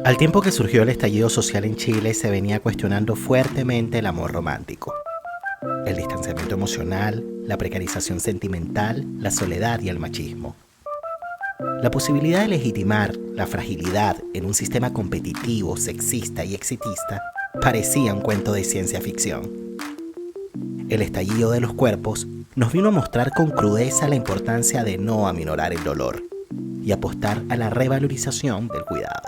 Al tiempo que surgió el estallido social en Chile, se venía cuestionando fuertemente el amor romántico, el distanciamiento emocional, la precarización sentimental, la soledad y el machismo. La posibilidad de legitimar la fragilidad en un sistema competitivo, sexista y exitista parecía un cuento de ciencia ficción. El estallido de los cuerpos nos vino a mostrar con crudeza la importancia de no aminorar el dolor y apostar a la revalorización del cuidado.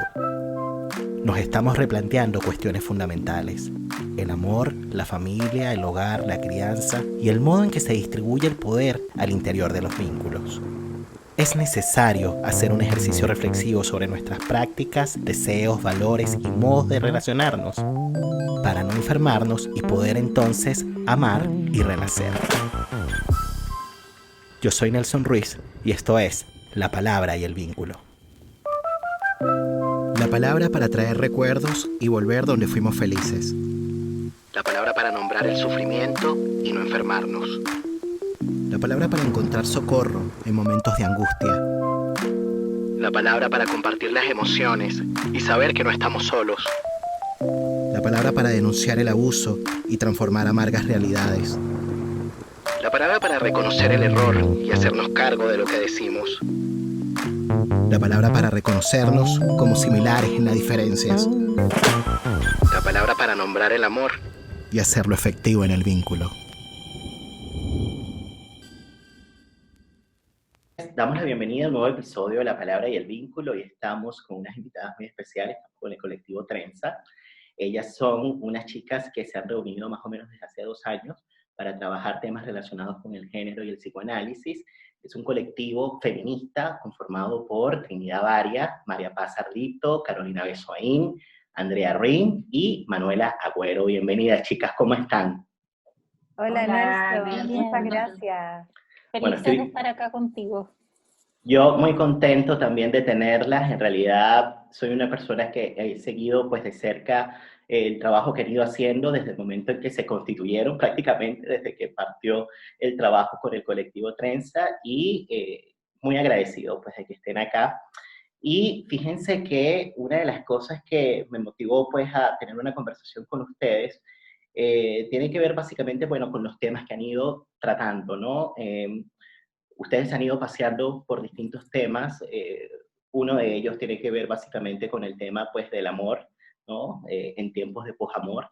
Nos estamos replanteando cuestiones fundamentales: el amor, la familia, el hogar, la crianza y el modo en que se distribuye el poder al interior de los vínculos. Es necesario hacer un ejercicio reflexivo sobre nuestras prácticas, deseos, valores y modos de relacionarnos para no enfermarnos y poder entonces amar y renacer. Yo soy Nelson Ruiz y esto es La Palabra y el Vínculo. La palabra para traer recuerdos y volver donde fuimos felices. La palabra para nombrar el sufrimiento y no enfermarnos. La palabra para encontrar socorro en momentos de angustia. La palabra para compartir las emociones y saber que no estamos solos. La palabra para denunciar el abuso y transformar amargas realidades. La palabra para reconocer el error y hacernos cargo de lo que decimos. La palabra para reconocernos como similares en las diferencias. La palabra para nombrar el amor y hacerlo efectivo en el vínculo. Damos la bienvenida al nuevo episodio de La Palabra y el Vínculo y estamos con unas invitadas muy especiales con el colectivo Trenza. Ellas son unas chicas que se han reunido más o menos desde hace 2 años para trabajar temas relacionados con el género y el psicoanálisis. Es un colectivo feminista conformado por Trinidad Varia, María Paz Ardito, Carolina Besoaín, Andrea Rin y Manuela Agüero. Bienvenidas, chicas, ¿cómo están? Hola Nelson, Bien. muchas gracias. Bueno, Felices de estar acá contigo. Yo muy contento también de tenerlas. En realidad soy una persona que he seguido pues de cerca el trabajo que han ido haciendo desde el momento en que se constituyeron, prácticamente desde que partió el trabajo con el colectivo Trenza, y muy agradecido pues de que estén acá. Y fíjense que una de las cosas que me motivó pues a tener una conversación con ustedes tiene que ver básicamente, bueno, con los temas que han ido tratando, ¿no? Ustedes han ido paseando por distintos temas. Uno de ellos tiene que ver básicamente con el tema pues, del amor, ¿no? En tiempos de posamor.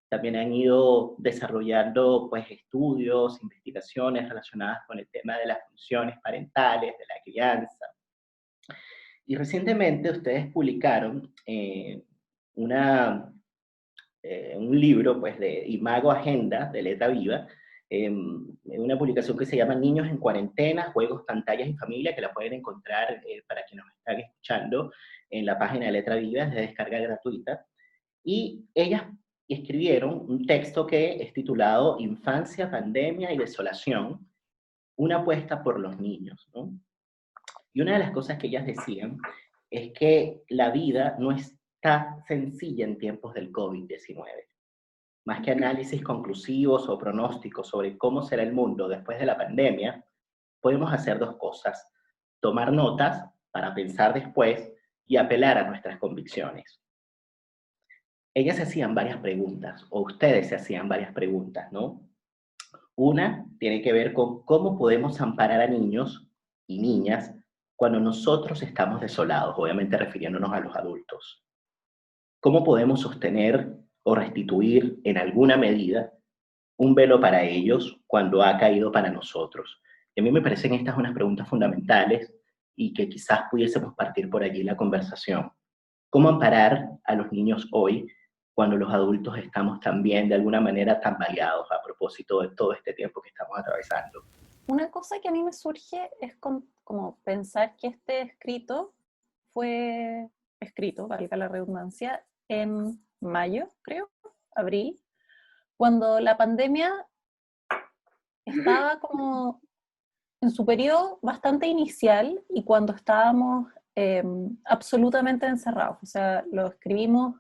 También han ido desarrollando pues, estudios, investigaciones relacionadas con el tema de las funciones parentales, de la crianza. Y recientemente ustedes publicaron un libro pues, de Imago Agenda, de Letra Viva, una publicación que se llama Niños en Cuarentena, Juegos, Pantallas y Familia, que la pueden encontrar para quienes nos están escuchando en la página de Letra Viva, es de descarga gratuita. Y ellas escribieron un texto que es titulado Infancia, Pandemia y Desolación, una apuesta por los niños, ¿no? Y una de las cosas que ellas decían es que la vida no está sencilla en tiempos del COVID-19. Más que análisis conclusivos o pronósticos sobre cómo será el mundo después de la pandemia, podemos hacer 2 cosas: tomar notas para pensar después y apelar a nuestras convicciones. Ellas se hacían varias preguntas, o ustedes se hacían varias preguntas, ¿no? Una tiene que ver con cómo podemos amparar a niños y niñas cuando nosotros estamos desolados, obviamente refiriéndonos a los adultos. ¿Cómo podemos sostener o restituir en alguna medida un velo para ellos cuando ha caído para nosotros? Y a mí me parecen estas unas preguntas fundamentales y que quizás pudiésemos partir por allí la conversación. ¿Cómo amparar a los niños hoy cuando los adultos estamos también de alguna manera tambaleados a propósito de todo este tiempo que estamos atravesando? Una cosa que a mí me surge es como pensar que este escrito fue escrito, valga la redundancia, en mayo, creo, abril, cuando la pandemia estaba como en su periodo bastante inicial y cuando estábamos absolutamente encerrados. O sea, lo escribimos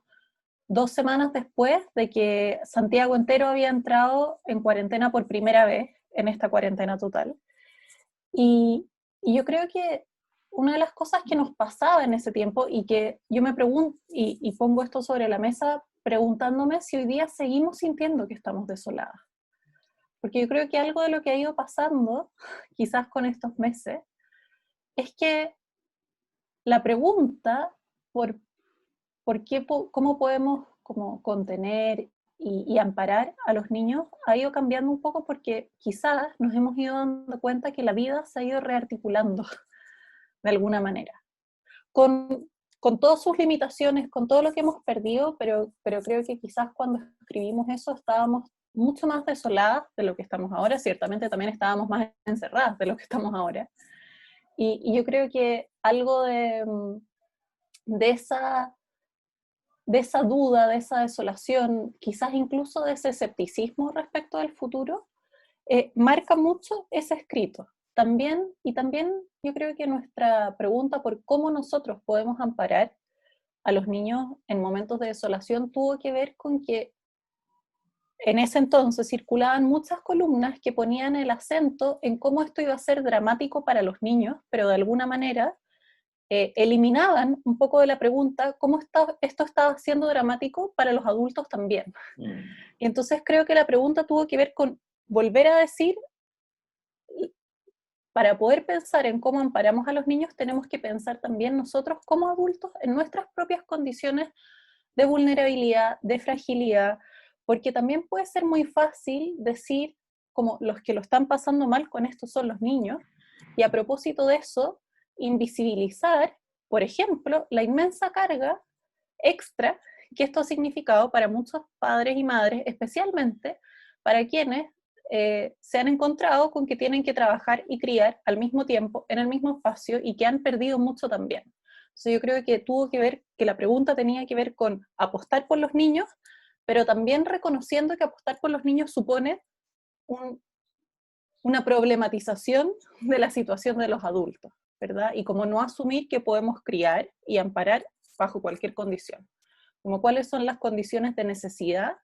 2 semanas después de que Santiago entero había entrado en cuarentena por primera vez, en esta cuarentena total. Y yo creo que una de las cosas que nos pasaba en ese tiempo y que yo me pregunto, y pongo esto sobre la mesa preguntándome si hoy día seguimos sintiendo que estamos desoladas. Porque yo creo que algo de lo que ha ido pasando, quizás con estos meses, es que la pregunta por qué, cómo podemos como contener y amparar a los niños ha ido cambiando un poco porque quizás nos hemos ido dando cuenta que la vida se ha ido rearticulando de alguna manera. Con todas sus limitaciones, con todo lo que hemos perdido, pero creo que quizás cuando escribimos eso estábamos mucho más desoladas de lo que estamos ahora, ciertamente también estábamos más encerradas de lo que estamos ahora. Y yo creo que algo de esa duda, de esa desolación, quizás incluso de ese escepticismo respecto del futuro, marca mucho ese escrito. También yo creo que nuestra pregunta por cómo nosotros podemos amparar a los niños en momentos de desolación tuvo que ver con que en ese entonces circulaban muchas columnas que ponían el acento en cómo esto iba a ser dramático para los niños, pero de alguna manera eliminaban un poco de la pregunta cómo esto estaba siendo dramático para los adultos también. Y entonces creo que la pregunta tuvo que ver con volver a decir, para poder pensar en cómo amparamos a los niños, tenemos que pensar también nosotros como adultos en nuestras propias condiciones de vulnerabilidad, de fragilidad, porque también puede ser muy fácil decir, como los que lo están pasando mal con esto son los niños, y a propósito de eso, invisibilizar, por ejemplo, la inmensa carga extra que esto ha significado para muchos padres y madres, especialmente para quienes se han encontrado con que tienen que trabajar y criar al mismo tiempo, en el mismo espacio, y que han perdido mucho también. Entonces yo creo que tuvo que ver, que la pregunta tenía que ver con apostar por los niños, pero también reconociendo que apostar por los niños supone una problematización de la situación de los adultos, ¿verdad? Y como no asumir que podemos criar y amparar bajo cualquier condición. Como cuáles son las condiciones de necesidad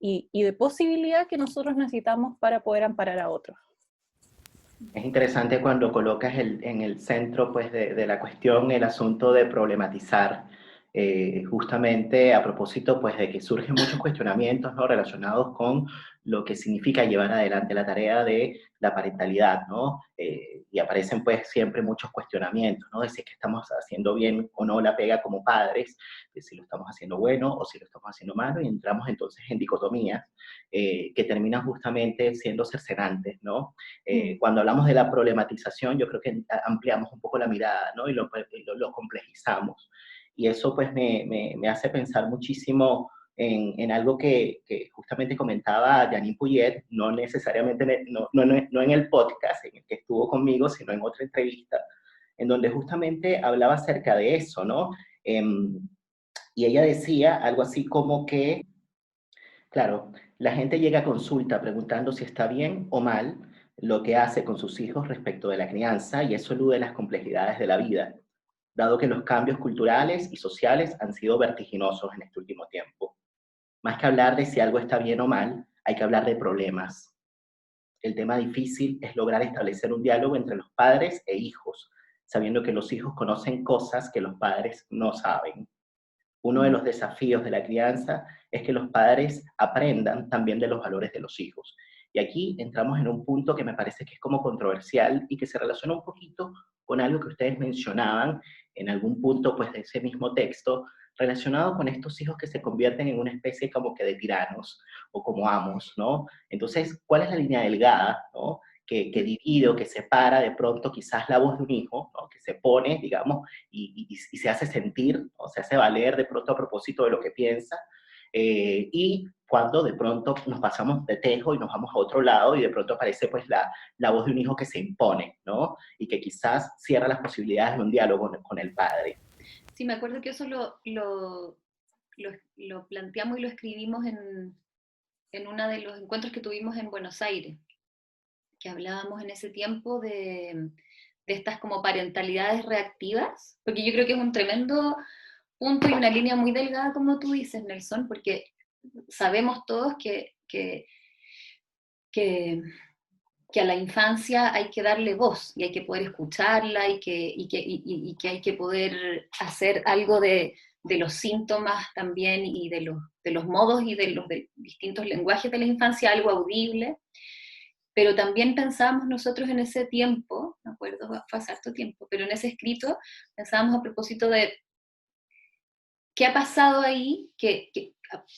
y de posibilidad que nosotros necesitamos para poder amparar a otros. Es interesante cuando colocas en el centro pues, de la cuestión el asunto de problematizar, justamente a propósito pues, de que surgen muchos cuestionamientos, ¿no?, relacionados con lo que significa llevar adelante la tarea de la parentalidad, ¿no? Y aparecen pues siempre muchos cuestionamientos, ¿no?, de si es que estamos haciendo bien o no la pega como padres, de si lo estamos haciendo bueno o si lo estamos haciendo malo, y entramos entonces en dicotomías que terminan justamente siendo cercenantes, ¿no? Cuando hablamos de la problematización, yo creo que ampliamos un poco la mirada, ¿no?, y lo complejizamos. Y eso pues me hace pensar muchísimo en algo que justamente comentaba Janine Puyet, no necesariamente, no en el podcast en el que estuvo conmigo, sino en otra entrevista, en donde justamente hablaba acerca de eso, ¿no? Y ella decía algo así como que, claro, la gente llega a consulta preguntando si está bien o mal lo que hace con sus hijos respecto de la crianza, y eso elude las complejidades de la vida, dado que los cambios culturales y sociales han sido vertiginosos en este último tiempo. Más que hablar de si algo está bien o mal, hay que hablar de problemas. El tema difícil es lograr establecer un diálogo entre los padres e hijos, sabiendo que los hijos conocen cosas que los padres no saben. Uno de los desafíos de la crianza es que los padres aprendan también de los valores de los hijos. Y aquí entramos en un punto que me parece que es como controversial y que se relaciona un poquito con algo que ustedes mencionaban en algún punto pues, de ese mismo texto, relacionado con estos hijos que se convierten en una especie como que de tiranos o como amos, ¿no? Entonces, ¿cuál es la línea delgada, ¿no?, que divide o que separa de pronto quizás la voz de un hijo, ¿no?, que se pone, digamos, y se hace sentir, o se hace valer de pronto a propósito de lo que piensa, y cuando de pronto nos pasamos de tejo y nos vamos a otro lado y de pronto aparece pues la voz de un hijo que se impone, ¿no?, y que quizás cierra las posibilidades de un diálogo con el padre. Sí, me acuerdo que eso lo planteamos y lo escribimos en uno de los encuentros que tuvimos en Buenos Aires, que hablábamos en ese tiempo de estas como parentalidades reactivas, porque yo creo que es un tremendo punto y una línea muy delgada, como tú dices, Nelson, porque sabemos todos que que a la infancia hay que darle voz y hay que poder escucharla y que hay que poder hacer algo de los síntomas también y de los modos y de los distintos lenguajes de la infancia, algo audible. Pero también pensábamos nosotros en ese tiempo, me acuerdo, fue hace harto tiempo, pero en ese escrito pensábamos a propósito de qué ha pasado ahí,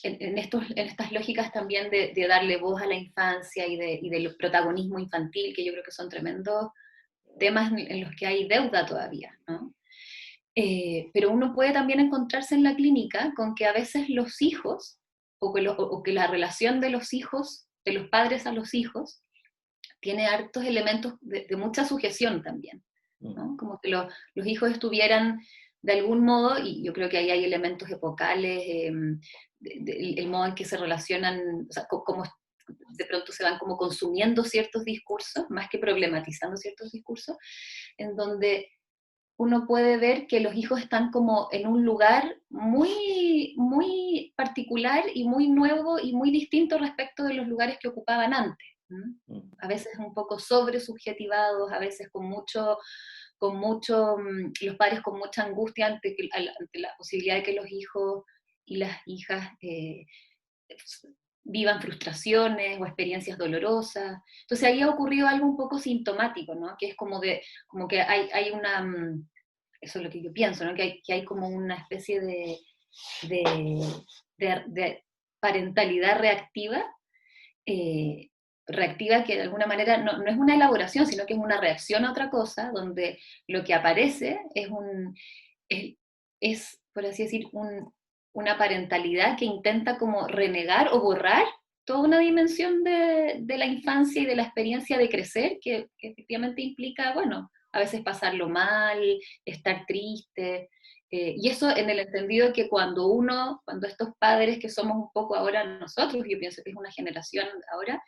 en estas lógicas también de darle voz a la infancia y del protagonismo infantil, que yo creo que son tremendos temas en los que hay deuda todavía, ¿no? Pero uno puede también encontrarse en la clínica con que a veces los hijos, o que la relación de los hijos, de los padres a los hijos, tiene hartos elementos de mucha sujeción también, ¿no? Como que los hijos estuvieran de algún modo, y yo creo que ahí hay elementos epocales, el modo en que se relacionan, o sea, como de pronto se van como consumiendo ciertos discursos, más que problematizando ciertos discursos, en donde uno puede ver que los hijos están como en un lugar muy, muy particular y muy nuevo y muy distinto respecto de los lugares que ocupaban antes. A veces un poco sobresubjetivados, a veces con mucho, los padres con mucha angustia ante la posibilidad de que los hijos y las hijas vivan frustraciones o experiencias dolorosas. Entonces ahí ha ocurrido algo un poco sintomático, ¿no? Que es como que hay una, eso es lo que yo pienso, ¿no? Que hay como una especie de parentalidad reactiva, reactiva que de alguna manera no es una elaboración, sino que es una reacción a otra cosa, donde lo que aparece es por así decir, una parentalidad que intenta como renegar o borrar toda una dimensión de la infancia y de la experiencia de crecer, que efectivamente implica, bueno, a veces pasarlo mal, estar triste, y eso en el entendido de que cuando estos padres que somos un poco ahora nosotros, yo pienso que es una generación ahora,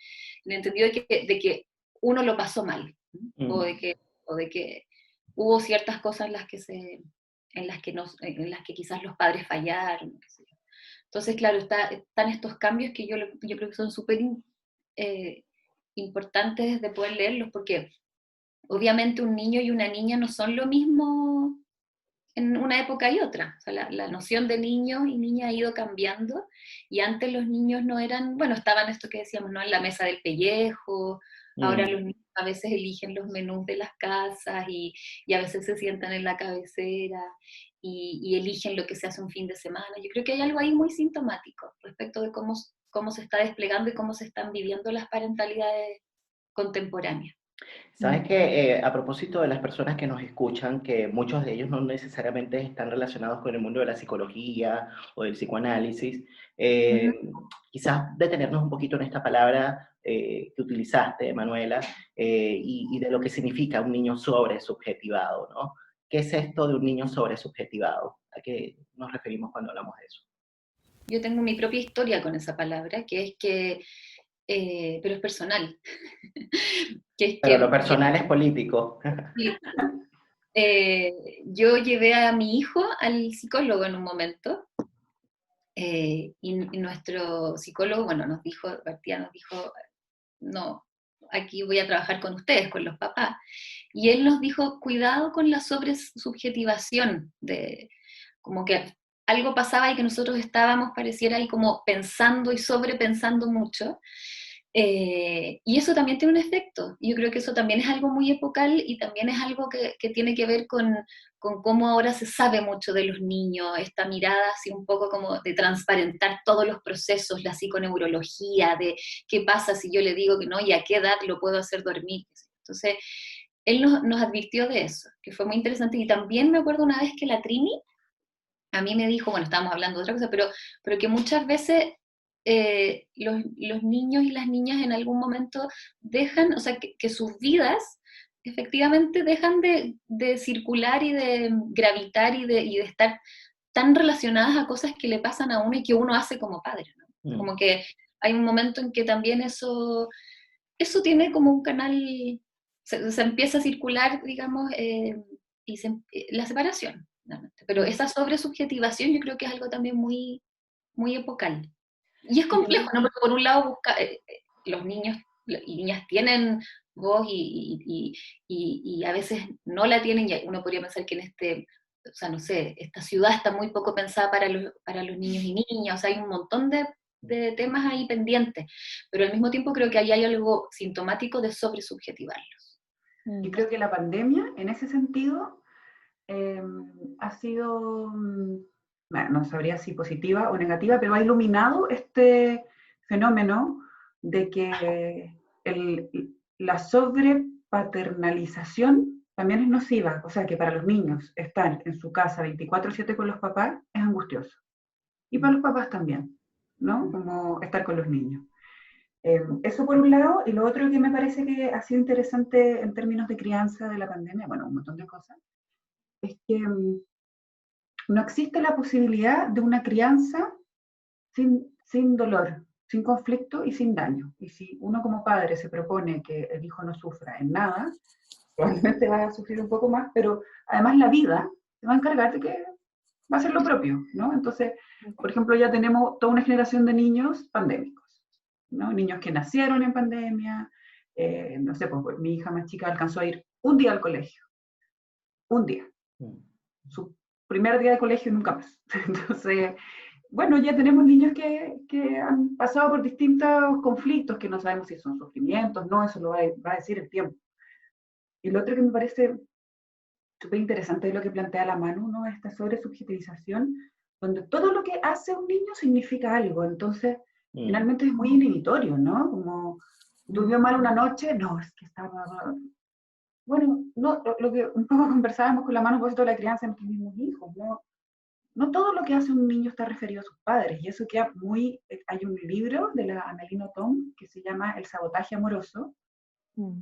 en el entendido de que uno lo pasó mal, o de que hubo ciertas cosas en las que quizás los padres fallaron, qué sé yo. Entonces, claro, están estos cambios que yo creo que son súper importantes de poder leerlos, porque obviamente un niño y una niña no son lo mismo en una época y otra. O sea, la noción de niño y niña ha ido cambiando, y antes los niños no eran, bueno, estaban esto que decíamos, ¿no? En la mesa del pellejo, ahora los niños a veces eligen los menús de las casas y a veces se sientan en la cabecera y eligen lo que se hace un fin de semana. Yo creo que hay algo ahí muy sintomático respecto de cómo se está desplegando y cómo se están viviendo las parentalidades contemporáneas. Sabes que a propósito de las personas que nos escuchan, que muchos de ellos no necesariamente están relacionados con el mundo de la psicología o del psicoanálisis, quizás detenernos un poquito en esta palabra que utilizaste, Manuela, y de lo que significa un niño sobresubjetivado, ¿no? ¿Qué es esto de un niño sobresubjetivado? ¿A qué nos referimos cuando hablamos de eso? Yo tengo mi propia historia con esa palabra, que es que, pero es personal. Pero lo personal es político. Yo llevé a mi hijo al psicólogo en un momento, y nuestro psicólogo, bueno, García nos dijo, no, aquí voy a trabajar con ustedes, con los papás. Y él nos dijo, cuidado con la sobresubjetivación, como que algo pasaba y que nosotros estábamos, pareciera ahí como pensando y sobrepensando mucho. Y eso también tiene un efecto. Yo creo que eso también es algo muy epocal y también es algo que tiene que ver con cómo ahora se sabe mucho de los niños, esta mirada así un poco como de transparentar todos los procesos, la psiconeurología, de qué pasa si yo le digo que no y a qué edad lo puedo hacer dormir. Entonces, él nos advirtió de eso, que fue muy interesante. Y también me acuerdo una vez que la Trini a mí me dijo, bueno, estábamos hablando de otra cosa, pero que muchas veces los niños y las niñas en algún momento dejan, o sea, que sus vidas efectivamente dejan de circular y de gravitar y de estar tan relacionadas a cosas que le pasan a uno y que uno hace como padre, ¿no? Como que hay un momento en que también eso tiene como un canal, se empieza a circular, digamos, la separación. Pero esa sobresubjetivación yo creo que es algo también muy, muy epocal. Y es complejo, ¿no? Porque por un lado los niños y niñas tienen voz y a veces no la tienen, y uno podría pensar que o sea, no sé, esta ciudad está muy poco pensada para los niños y niñas, o sea, hay un montón de temas ahí pendientes, pero al mismo tiempo creo que ahí hay algo sintomático de sobresubjetivarlos. Yo creo que la pandemia, en ese sentido, ha sido, no sabría si positiva o negativa, pero ha iluminado este fenómeno de que la sobrepaternalización también es nociva, o sea que para los niños estar en su casa 24/7 con los papás es angustioso. Y para los papás también, ¿no? Como estar con los niños. Eso por un lado, y lo otro que me parece que ha sido interesante en términos de crianza de la pandemia, bueno, un montón de cosas, es que no existe la posibilidad de una crianza sin dolor, sin conflicto y sin daño. Y si uno como padre se propone que el hijo no sufra en nada, probablemente va a sufrir un poco más, pero además la vida se va a encargar de que va a hacer lo propio, ¿no? Entonces, por ejemplo, ya tenemos toda una generación de niños pandémicos, ¿no? Niños que nacieron en pandemia, no sé, pues mi hija más chica alcanzó a ir un día al colegio, un día, su primer día de colegio y nunca más. Entonces, bueno, ya tenemos niños que han pasado por distintos conflictos que no sabemos si son sufrimientos, no, eso lo va a decir el tiempo. Y lo otro que me parece súper interesante de lo que plantea la Manu, ¿no? Esta sobresubjetivización, donde todo lo que hace un niño significa algo, entonces finalmente es muy inhibitorio, ¿no? Como durmió mal una noche, no, es que estaba... Bueno, no, lo que un poco conversábamos con la Manu por esto de la crianza de nuestros mismos hijos, ¿no? No todo lo que hace un niño está referido a sus padres, y eso queda muy... Hay un libro de la Amelino Tom que se llama El sabotaje amoroso,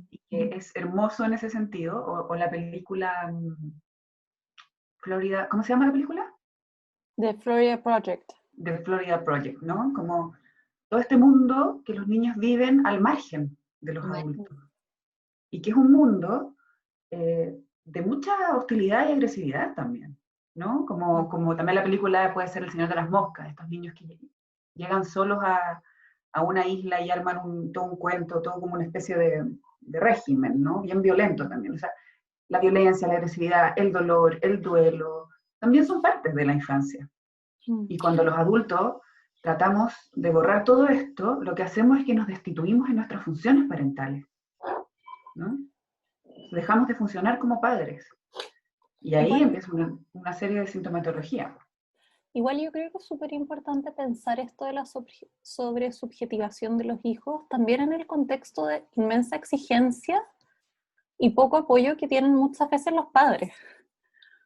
y que es hermoso en ese sentido, o la película Florida, ¿cómo se llama la película? The Florida Project. The Florida Project, ¿no? Como todo este mundo que los niños viven al margen de los adultos, y que es un mundo de mucha hostilidad y agresividad también, ¿no? Como también la película puede ser El Señor de las Moscas, estos niños que llegan solos a una isla y arman todo un cuento, todo como una especie de régimen, ¿no? Bien violento también. O sea, la violencia, la agresividad, el dolor, el duelo, también son partes de la infancia. Y cuando los adultos tratamos de borrar todo esto, lo que hacemos es que nos destituimos en nuestras funciones parentales, ¿no? Dejamos de funcionar como padres. Y ahí empieza una serie de sintomatología. Igual yo creo que es súper importante pensar esto de la sobresubjetivación de los hijos, también en el contexto de inmensa exigencia y poco apoyo que tienen muchas veces los padres.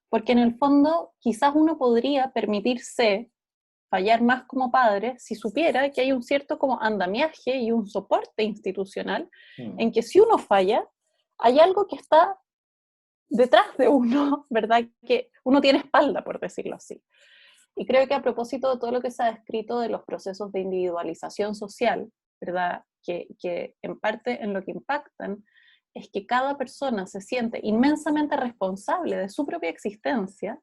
Porque en el fondo quizás uno podría permitirse fallar más como padre si supiera que hay un cierto como andamiaje y un soporte institucional en que si uno falla, hay algo que está detrás de uno, ¿verdad? Que uno tiene espalda, por decirlo así. Y creo que a propósito de todo lo que se ha descrito de los procesos de individualización social, ¿verdad? Que en parte en lo que impactan es que cada persona se siente inmensamente responsable de su propia existencia.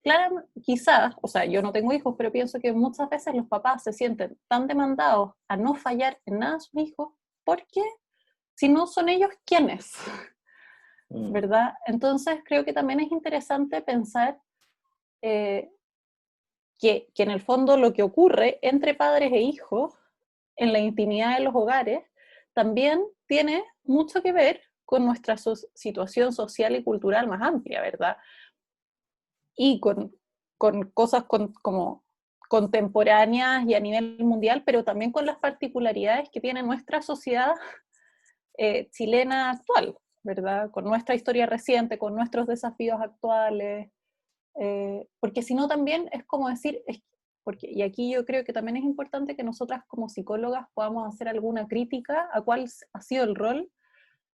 Claro, quizás, o sea, yo no tengo hijos, pero pienso que muchas veces los papás se sienten tan demandados a no fallar en nada a sus hijos, porque si no son ellos, ¿quiénes? ¿Verdad? Entonces creo que también es interesante pensar que en el fondo lo que ocurre entre padres e hijos en la intimidad de los hogares también tiene mucho que ver con nuestra situación social y cultural más amplia, ¿verdad? Y con cosas como contemporáneas y a nivel mundial, pero también con las particularidades que tiene nuestra sociedad chilena actual, ¿verdad? Con nuestra historia reciente, con nuestros desafíos actuales, porque si no también es como decir, y aquí yo creo que también es importante que nosotras como psicólogas podamos hacer alguna crítica a cuál ha sido el rol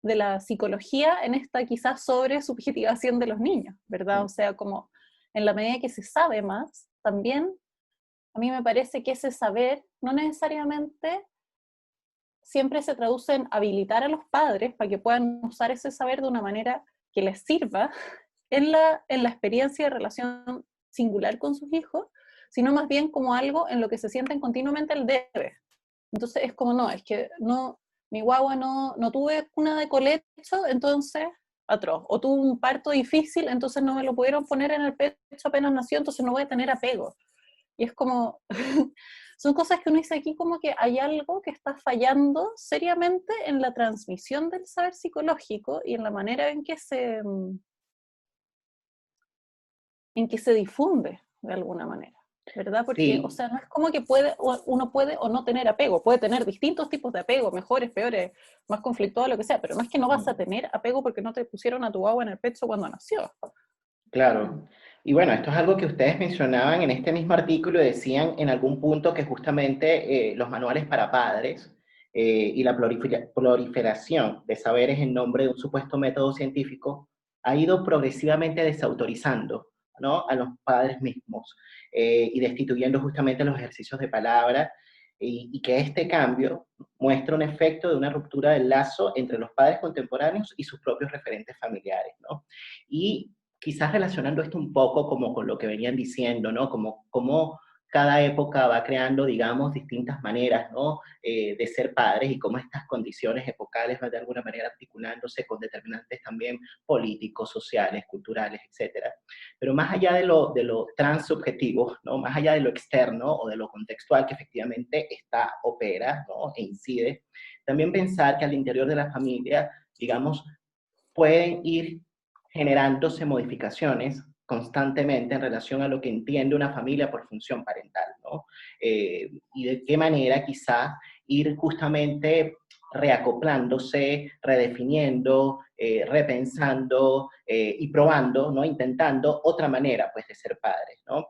de la psicología en esta quizás sobresubjetivación de los niños, ¿verdad? O sea, como en la medida que se sabe más, también a mí me parece que ese saber no necesariamente siempre se traduce en habilitar a los padres para que puedan usar ese saber de una manera que les sirva en la experiencia de relación singular con sus hijos, sino más bien como algo en lo que se sienten continuamente el debe. Entonces es como, no, es que no mi guagua no tuve cuna de colecho, entonces atroz. O tuvo un parto difícil, entonces no me lo pudieron poner en el pecho apenas nació, entonces no voy a tener apego. Y es como, son cosas que uno dice aquí como que hay algo que está fallando seriamente en la transmisión del saber psicológico y en la manera en que se difunde de alguna manera, ¿verdad? Porque, o Sí, sea, no es como que uno puede o no tener apego, puede tener distintos tipos de apego, mejores, peores, más conflictuados, lo que sea, pero no es que no vas a tener apego porque no te pusieron a tu guagua en el pecho cuando nació. claro. Y bueno, esto es algo que ustedes mencionaban en este mismo artículo, decían en algún punto que justamente los manuales para padres y la proliferación de saberes en nombre de un supuesto método científico ha ido progresivamente desautorizando, ¿no?, a los padres mismos y destituyendo justamente los ejercicios de palabra y que este cambio muestra un efecto de una ruptura del lazo entre los padres contemporáneos y sus propios referentes familiares, ¿no? Y quizás relacionando esto un poco como con lo que venían diciendo, ¿no? Como cada época va creando, digamos, distintas maneras, ¿no? De ser padres y cómo estas condiciones epocales van de alguna manera articulándose con determinantes también políticos, sociales, culturales, etcétera. Pero más allá de lo transsubjetivo, ¿no? Más allá de lo externo o de lo contextual que efectivamente opera, ¿no?, e incide, también pensar que al interior de la familia, digamos, pueden ir generándose modificaciones constantemente en relación a lo que entiende una familia por función parental, ¿no? Y de qué manera quizás ir justamente reacoplándose, redefiniendo, repensando y probando, ¿no?, intentando otra manera, pues, de ser padres, ¿no?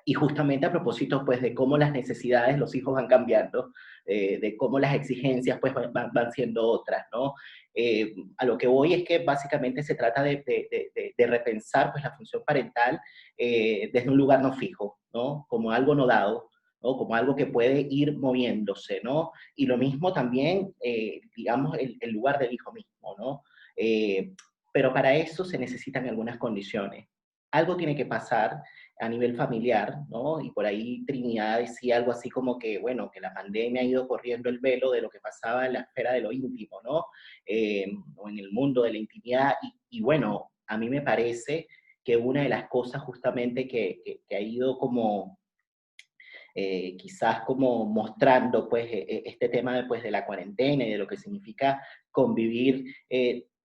Y justamente a propósito, pues, de cómo las necesidades, los hijos van cambiando, de cómo las exigencias, pues, van siendo otras, ¿no? A lo que voy es que básicamente se trata de repensar, pues, la función parental desde un lugar no fijo, ¿no? Como algo no dado, ¿no? Como algo que puede ir moviéndose, ¿no? Y lo mismo también, digamos, el lugar del hijo mismo, ¿no? Eh, pero para eso se necesitan algunas condiciones. Algo tiene que pasar a nivel familiar, ¿no? Y por ahí Trinidad decía algo así como que, bueno, que la pandemia ha ido corriendo el velo de lo que pasaba en la esfera de lo íntimo, ¿no? O en el mundo de la intimidad. Y bueno, a mí me parece que una de las cosas justamente que ha ido como quizás como mostrando pues este tema de, pues, de la cuarentena y de lo que significa convivir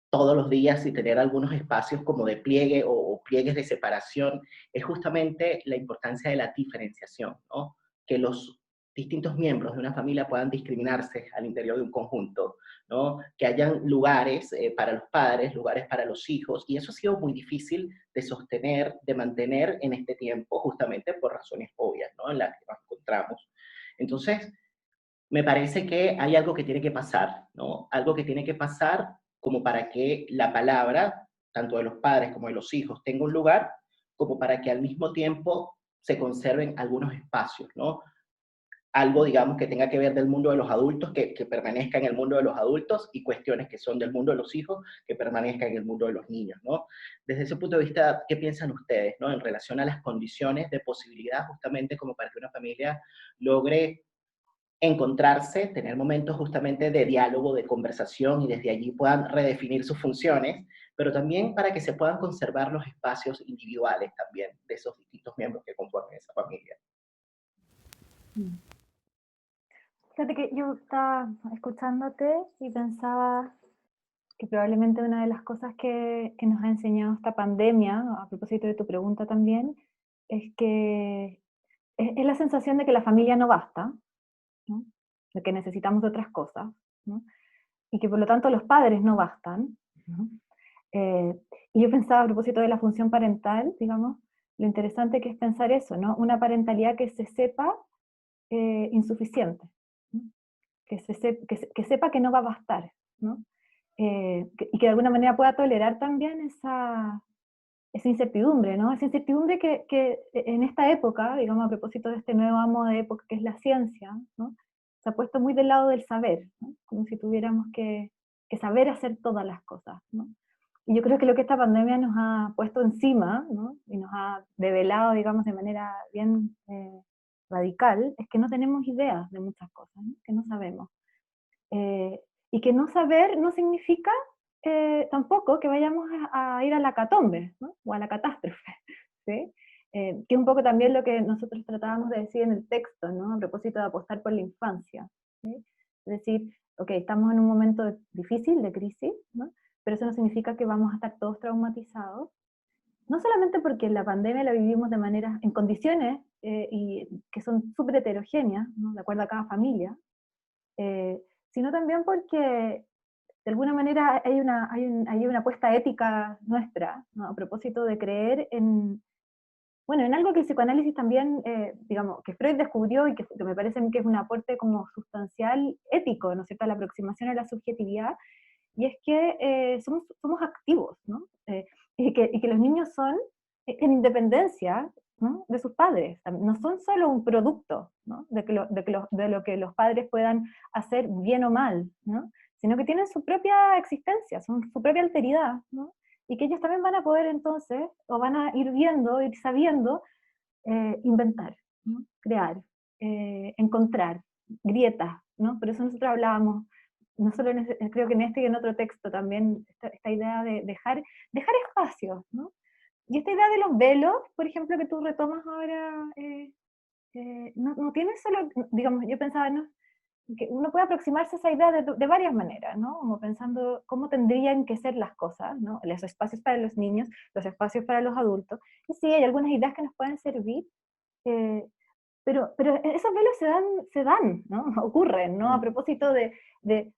todos los días y tener algunos espacios como de pliegue o pliegues de separación, es justamente la importancia de la diferenciación, ¿no? Que los distintos miembros de una familia puedan discriminarse al interior de un conjunto, ¿no? Que hayan lugares para los padres, lugares para los hijos, y eso ha sido muy difícil de sostener, de mantener en este tiempo, justamente por razones obvias, ¿no?, en las que nos encontramos. Entonces, me parece que hay algo que tiene que pasar, ¿no? Algo que tiene que pasar como para que la palabra, tanto de los padres como de los hijos, tenga un lugar, como para que al mismo tiempo se conserven algunos espacios, ¿no? Algo, digamos, que tenga que ver del mundo de los adultos, que permanezca en el mundo de los adultos, y cuestiones que son del mundo de los hijos, que permanezcan en el mundo de los niños, ¿no? Desde ese punto de vista, ¿qué piensan ustedes, ¿no?, en relación a las condiciones de posibilidad, justamente como para que una familia logre encontrarse, tener momentos justamente de diálogo, de conversación, y desde allí puedan redefinir sus funciones, pero también para que se puedan conservar los espacios individuales también de esos distintos miembros que conforman esa familia? Fíjate que yo estaba escuchándote y pensaba que probablemente una de las cosas que nos ha enseñado esta pandemia, a propósito de tu pregunta también, es que es la sensación de que la familia no basta, ¿no? De que necesitamos otras cosas, ¿no? Y que por lo tanto los padres no bastan, ¿no? Y yo pensaba a propósito de la función parental, digamos, lo interesante que es pensar eso, ¿no? Una parentalidad que se sepa insuficiente, ¿no? Que sepa que no va a bastar, ¿no? Y que de alguna manera pueda tolerar también esa incertidumbre, ¿no? Esa incertidumbre que en esta época, digamos, a propósito de este nuevo amo de época que es la ciencia, ¿no?, se ha puesto muy del lado del saber, ¿no? Como si tuviéramos que saber hacer todas las cosas, ¿no? Y yo creo que lo que esta pandemia nos ha puesto encima, ¿no?, y nos ha develado, digamos, de manera bien radical, es que no tenemos ideas de muchas cosas, ¿no?, que no sabemos. Y que no saber no significa tampoco que vayamos a ir a la catombe, ¿no? O a la catástrofe, ¿sí? Que es un poco también lo que nosotros tratábamos de decir en el texto, ¿no? A propósito de apostar por la infancia, ¿sí? Es decir, ok, estamos en un momento difícil, de crisis, ¿no? Pero eso no significa que vamos a estar todos traumatizados, no solamente porque la pandemia la vivimos de manera, en condiciones y que son súper heterogéneas, ¿no? De acuerdo a cada familia, sino también porque de alguna manera hay una apuesta ética nuestra, ¿no? A propósito de creer en, bueno, en algo que el psicoanálisis también, digamos, que Freud descubrió y que me parece que es un aporte como sustancial ético, ¿no es cierto?, a la aproximación a la subjetividad, y es que somos activos, ¿no? Y que los niños son en independencia, ¿no?, de sus padres, no son solo un producto, ¿no?, de lo que los padres puedan hacer bien o mal, ¿no?, sino que tienen su propia existencia, son su propia alteridad, ¿no?, y que ellos también van a poder entonces, o van a ir viendo, ir sabiendo, inventar, ¿no?, crear, encontrar grietas, ¿no? Por eso nosotros hablábamos, no solo creo que en este y en otro texto también, esta idea de dejar espacios, ¿no? Y esta idea de los velos, por ejemplo, que tú retomas ahora, no tiene solo, digamos, yo pensaba, ¿no?, que uno puede aproximarse a esa idea de varias maneras, ¿no? Como pensando cómo tendrían que ser las cosas, ¿no? Los espacios para los niños, los espacios para los adultos. Y sí, hay algunas ideas que nos pueden servir, eh, pero esos velos se dan, ¿no? Ocurren, ¿no? A propósito de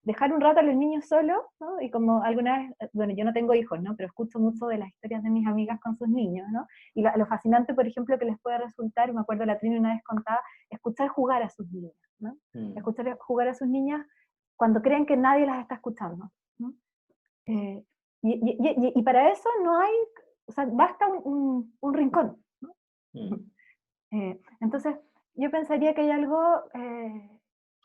dejar un rato a los niños solos, ¿no? Y como alguna vez, bueno, yo no tengo hijos, ¿no? Pero escucho mucho de las historias de mis amigas con sus niños, ¿no? Y lo fascinante, por ejemplo, que les puede resultar, me acuerdo la Trini una vez contaba, escuchar jugar a sus niños, ¿no? Escuchar jugar a sus niñas cuando creen que nadie las está escuchando, ¿no? Eh, y para eso no hay, o sea, basta un rincón, ¿no? Entonces, yo pensaría que hay algo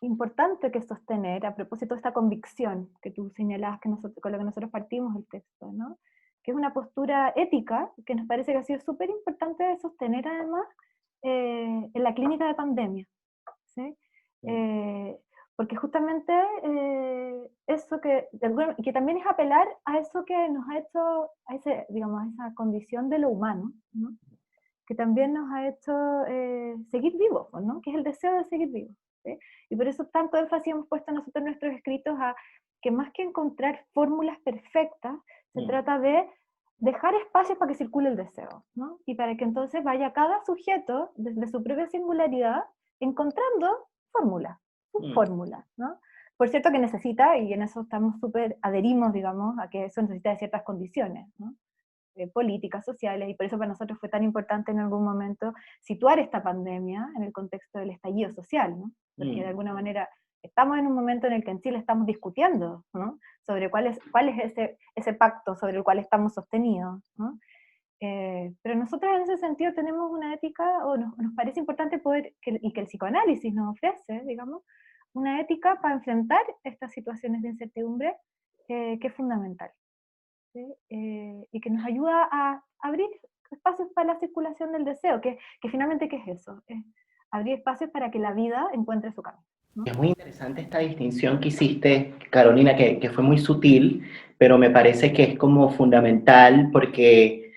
importante que sostener a propósito de esta convicción que tú señalabas que con la que nosotros partimos el texto, ¿no? Que es una postura ética que nos parece que ha sido súper importante de sostener además en la clínica de pandemia, ¿sí? Porque justamente eso que también es apelar a eso que nos ha hecho, a ese, digamos, a esa condición de lo humano, ¿no?, que también nos ha hecho seguir vivos, ¿no?, que es el deseo de seguir vivos, ¿sí? Y por eso tanto énfasis hemos puesto nosotros en nuestros escritos a que más que encontrar fórmulas perfectas, se trata de dejar espacios para que circule el deseo, ¿no? Y para que entonces vaya cada sujeto, desde su propia singularidad, encontrando fórmulas, sus fórmulas, ¿no? Por cierto que necesita, y en eso estamos adherimos, digamos, a que eso necesita de ciertas condiciones, ¿no?, políticas, sociales, y por eso para nosotros fue tan importante en algún momento situar esta pandemia en el contexto del estallido social, ¿no? Porque de alguna manera estamos en un momento en el que en Chile estamos discutiendo, ¿no?, sobre cuál es ese pacto sobre el cual estamos sostenidos, ¿no? Pero nosotros en ese sentido tenemos una ética, o nos parece importante poder, y que el psicoanálisis nos ofrece, digamos, una ética para enfrentar estas situaciones de incertidumbre que es fundamental, ¿sí? Y que nos ayuda a abrir espacios para la circulación del deseo, que finalmente, ¿qué es eso? Es abrir espacios para que la vida encuentre su camino, ¿no? Es muy interesante esta distinción que hiciste, Carolina, que fue muy sutil, pero me parece que es como fundamental porque,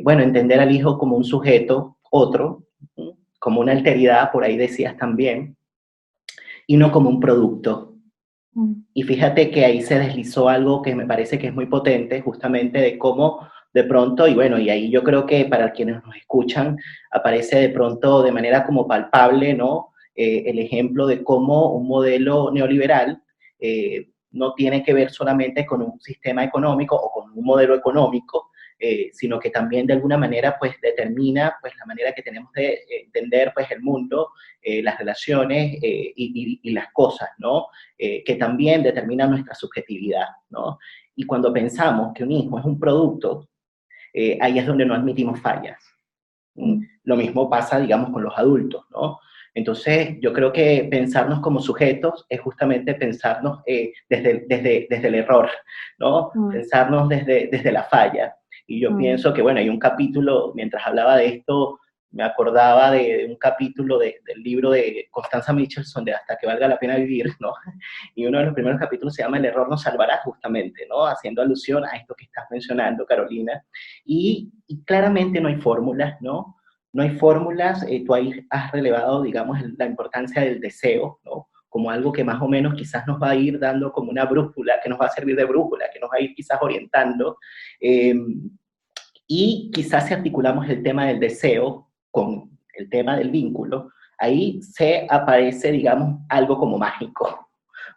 bueno, entender al hijo como un sujeto, otro, como una alteridad, por ahí decías también, y no como un producto. Y fíjate que ahí se deslizó algo que me parece que es muy potente, justamente de cómo de pronto, y bueno, y ahí yo creo que para quienes nos escuchan, aparece de pronto de manera como palpable, ¿no? El ejemplo de cómo un modelo neoliberal no tiene que ver solamente con un sistema económico o con un modelo económico, sino que también de alguna manera pues determina pues la manera que tenemos de entender pues el mundo, las relaciones y las cosas, ¿no? Que también determinan nuestra subjetividad, ¿no? Y cuando pensamos que un hijo es un producto, ahí es donde no admitimos fallas. Lo mismo pasa, digamos, con los adultos, ¿no? Entonces, yo creo que pensarnos como sujetos es justamente pensarnos desde el error, ¿no? Pensarnos desde la falla. Y yo pienso que, bueno, hay un capítulo, mientras hablaba de esto, me acordaba de un capítulo del libro de Constanza Michelson, de Hasta que valga la pena vivir, ¿no? Y uno de los primeros capítulos se llama El error nos salvará, justamente, ¿no? Haciendo alusión a esto que estás mencionando, Carolina. Y claramente no hay fórmulas, ¿no? No hay fórmulas, tú ahí has relevado, digamos, la importancia del deseo, ¿no? Como algo que más o menos quizás nos va a ir dando como una brújula, que nos va a servir de brújula, que nos va a ir quizás orientando. Y quizás si articulamos el tema del deseo con el tema del vínculo, ahí se aparece, digamos, algo como mágico,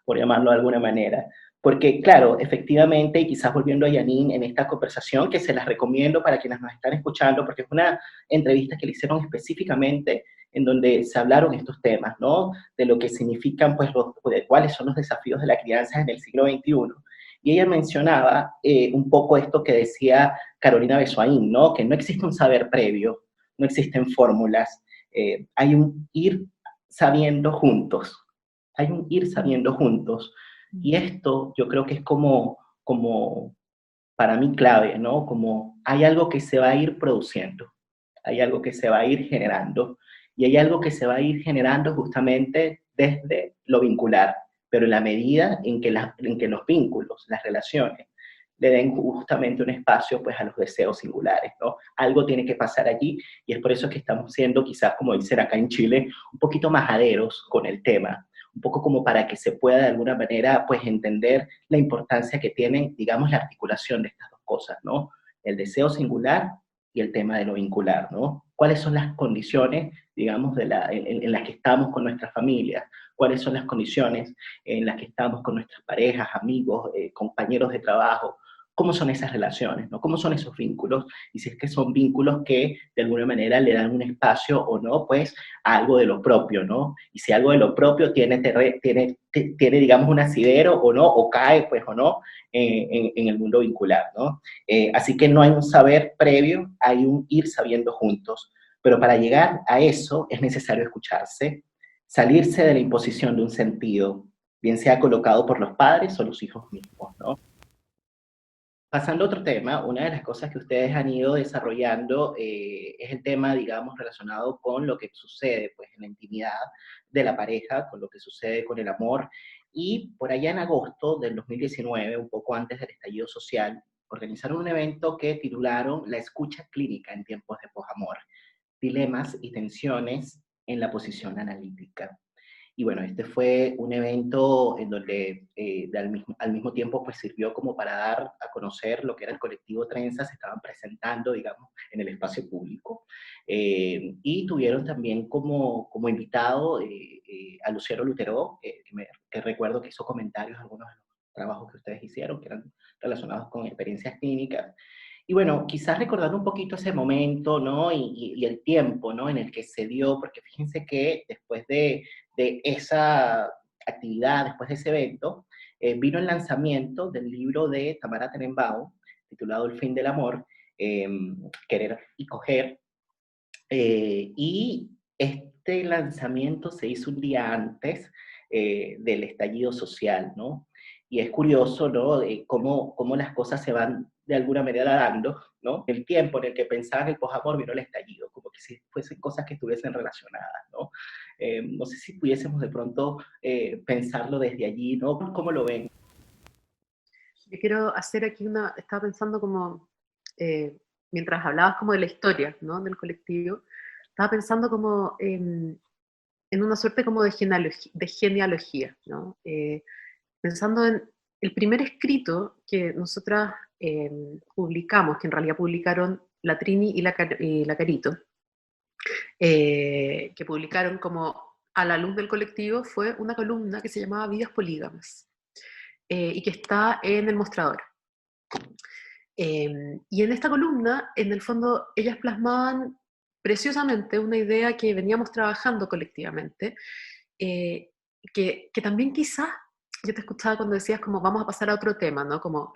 por llamarlo de alguna manera. Porque, claro, efectivamente, y quizás volviendo a Janine en esta conversación, que se las recomiendo para quienes nos están escuchando, porque es una entrevista que le hicieron específicamente en donde se hablaron estos temas, ¿no? De lo que significan, pues, de cuáles son los desafíos de la crianza en el siglo XXI. Y ella mencionaba un poco esto que decía Carolina Besoain, ¿no? Que no existe un saber previo, no existen fórmulas, hay un ir sabiendo juntos, hay un ir sabiendo juntos. Y esto yo creo que es como para mí clave, ¿no? Como hay algo que se va a ir produciendo, hay algo que se va a ir generando, y hay algo que se va a ir generando justamente desde lo vincular, pero en la medida en que los vínculos, las relaciones, le den justamente un espacio pues a los deseos singulares, ¿no? Algo tiene que pasar allí, y es por eso que estamos siendo quizás, como dicen acá en Chile, un poquito majaderos con el tema, un poco como para que se pueda de alguna manera pues entender la importancia que tienen, digamos, la articulación de estas dos cosas, ¿no? El deseo singular y el tema de lo vincular, ¿no? ¿Cuáles son las condiciones, digamos, en las que estamos con nuestras familias? ¿Cuáles son las condiciones en las que estamos con nuestras parejas, amigos, compañeros de trabajo? ¿Cómo son esas relaciones, ¿no? ¿Cómo son esos vínculos? Y si es que son vínculos que de alguna manera le dan un espacio o no, pues a algo de lo propio, ¿no? Y si algo de lo propio tiene digamos, un asidero o no, o cae, pues o no, en el mundo vincular, ¿no? Así que no hay un saber previo, hay un ir sabiendo juntos. Pero para llegar a eso es necesario escucharse, salirse de la imposición de un sentido, bien sea colocado por los padres o los hijos mismos, ¿no? Pasando a otro tema, una de las cosas que ustedes han ido desarrollando es el tema, digamos, relacionado con lo que sucede pues, en la intimidad de la pareja, con lo que sucede con el amor. Y por allá en agosto del 2019, un poco antes del estallido social, organizaron un evento que titularon La escucha clínica en tiempos de posamor, dilemas y tensiones en la posición analítica. Y bueno, este fue un evento en donde al mismo tiempo pues sirvió como para dar a conocer lo que era el colectivo Trenza, se estaban presentando, digamos, en el espacio público. Y tuvieron también como invitado a Luciano Lutero, que recuerdo que hizo comentarios a algunos de los trabajos que ustedes hicieron, que eran relacionados con experiencias clínicas. Y bueno, quizás recordando un poquito ese momento, ¿no? Y el tiempo, ¿no? En el que se dio, porque fíjense que después de esa actividad, después de ese evento, vino el lanzamiento del libro de Tamara Tenenbaum, titulado El fin del amor, Querer y coger, y este lanzamiento se hizo un día antes del estallido social, ¿no? Y es curioso, ¿no? Cómo las cosas se van de alguna manera dando, ¿no? El tiempo en el que pensaban el posamor vino el estallido, como que si fuesen cosas que estuviesen relacionadas, ¿no? No sé si pudiésemos de pronto pensarlo desde allí, ¿no? ¿Cómo lo ven? Yo quiero hacer aquí estaba pensando como, mientras hablabas como de la historia, ¿no? Del colectivo, estaba pensando como en una suerte como de genealogía, ¿no? Pensando en el primer escrito que nosotras publicamos, que en realidad publicaron la Trini y la Carito, que publicaron como a la luz del colectivo, fue una columna que se llamaba Vidas Polígamas, y que está en El Mostrador. Y en esta columna, en el fondo, ellas plasmaban preciosamente una idea que veníamos trabajando colectivamente, que también quizás, yo te escuchaba cuando decías como vamos a pasar a otro tema, ¿no? Como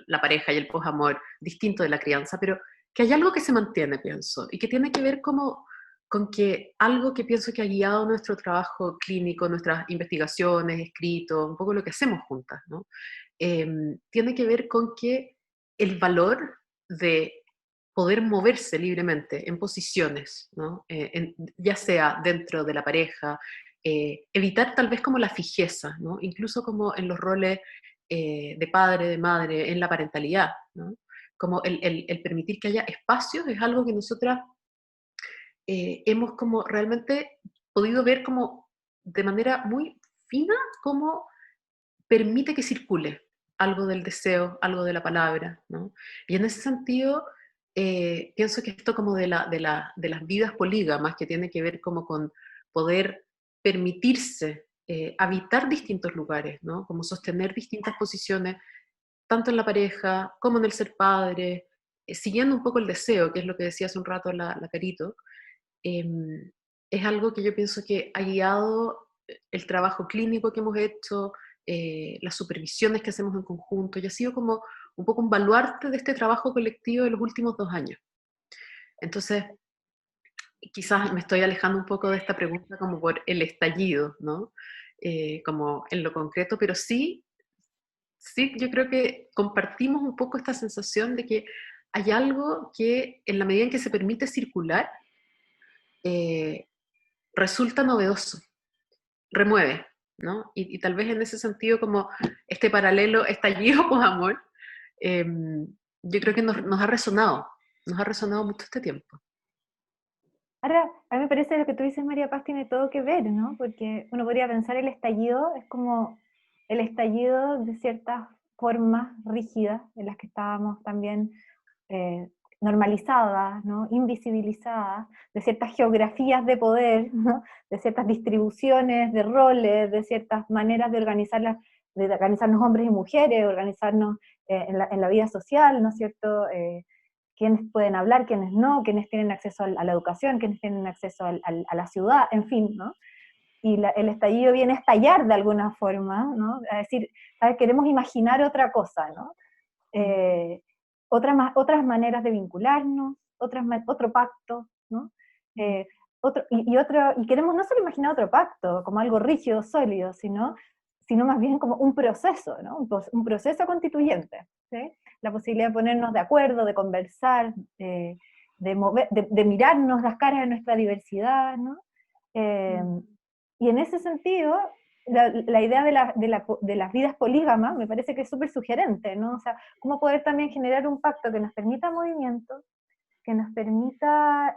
la pareja y el posamor, distinto de la crianza, pero que hay algo que se mantiene, pienso, y que tiene que ver como con que algo que pienso que ha guiado nuestro trabajo clínico, nuestras investigaciones, escritos, un poco lo que hacemos juntas, ¿no? Tiene que ver con que el valor de poder moverse libremente en posiciones, ¿no? Ya sea dentro de la pareja, evitar tal vez como la fijeza, ¿no? Incluso como en los roles de padre, de madre, en la parentalidad, ¿no? Como el permitir que haya espacios es algo que nosotras hemos como realmente podido ver como de manera muy fina cómo permite que circule algo del deseo, algo de la palabra, ¿no? Y en ese sentido, pienso que esto como de las vidas polígamas, que tiene que ver como con poder permitirse habitar distintos lugares, ¿no? Como sostener distintas posiciones, tanto en la pareja como en el ser padre, siguiendo un poco el deseo, que es lo que decía hace un rato la Carito, es algo que yo pienso que ha guiado el trabajo clínico que hemos hecho, las supervisiones que hacemos en conjunto, y ha sido como un poco un baluarte de este trabajo colectivo de los últimos 2 años. Entonces, quizás me estoy alejando un poco de esta pregunta como por el estallido, ¿no? Como en lo concreto, pero sí, yo creo que compartimos un poco esta sensación de que hay algo que en la medida en que se permite circular, resulta novedoso, remueve, ¿no? Y tal vez en ese sentido como este paralelo estallido por amor, yo creo que nos ha resonado mucho este tiempo. Ahora, a mí me parece que lo que tú dices, María Paz, tiene todo que ver, ¿no? Porque uno podría pensar el estallido es como el estallido de ciertas formas rígidas en las que estábamos también normalizadas, ¿no? Invisibilizadas, de ciertas geografías de poder, ¿no? De ciertas distribuciones de roles, de ciertas maneras de organizarnos hombres y mujeres, organizarnos en la vida social, ¿no es cierto? Quiénes pueden hablar, quiénes no, quiénes tienen acceso a la educación, quiénes tienen acceso a la ciudad, en fin, ¿no? Y el estallido viene a estallar de alguna forma, ¿no? A decir, ¿sabes? Queremos imaginar otra cosa, ¿no? Otras maneras de vincularnos, otro pacto, ¿no? Y queremos no solo imaginar otro pacto como algo rígido, sólido, sino más bien como un proceso, ¿no? Un proceso constituyente, ¿sí? La posibilidad de ponernos de acuerdo, de conversar, de mirarnos las caras de nuestra diversidad, ¿no? Y en ese sentido, la idea de las vidas polígamas me parece que es súper sugerente, ¿no? O sea, cómo poder también generar un pacto que nos permita movimiento, que nos permita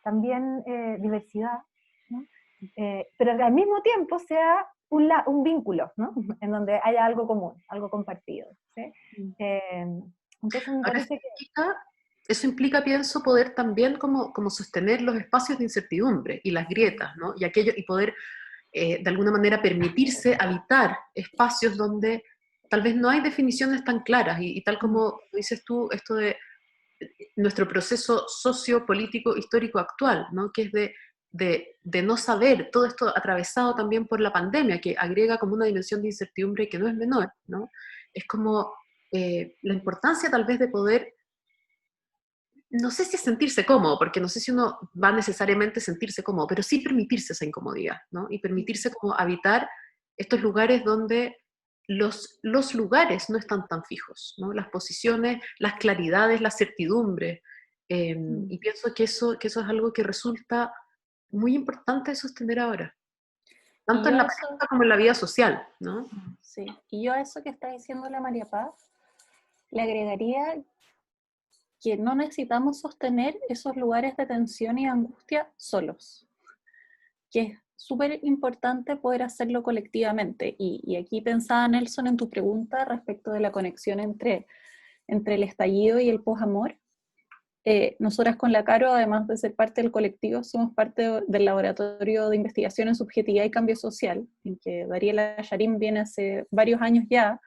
también diversidad, ¿no? Pero que al mismo tiempo sea un vínculo, ¿no? En donde haya algo común, algo compartido, ¿sí? Entonces me parece que... Eso implica, pienso, poder también como sostener los espacios de incertidumbre y las grietas, ¿no? Y poder, de alguna manera, permitirse habitar espacios donde tal vez no hay definiciones tan claras, y tal como dices tú, esto de nuestro proceso sociopolítico histórico actual, ¿no? Que es de no saber, todo esto atravesado también por la pandemia, que agrega como una dimensión de incertidumbre que no es menor, ¿no? Es como la importancia tal vez de poder, no sé si es sentirse cómodo, porque no sé si uno va necesariamente a sentirse cómodo, pero sí permitirse esa incomodidad, ¿no? Y permitirse como habitar estos lugares donde los lugares no están tan fijos, ¿no? Las posiciones, las claridades, la certidumbre. Y pienso que eso es algo que resulta muy importante de sostener ahora, tanto en la práctica como en la vida social, ¿no? Sí, y yo a eso que está diciendo la María Paz, le agregaría que no necesitamos sostener esos lugares de tensión y angustia solos, que es súper importante poder hacerlo colectivamente. Y aquí pensaba, Nelson, en tu pregunta respecto de la conexión entre el estallido y el posamor. Nosotras con la Caro, además de ser parte del colectivo, somos parte del Laboratorio de Investigación en Subjetividad y Cambio Social, en que Dariela Yarín viene hace varios años ya,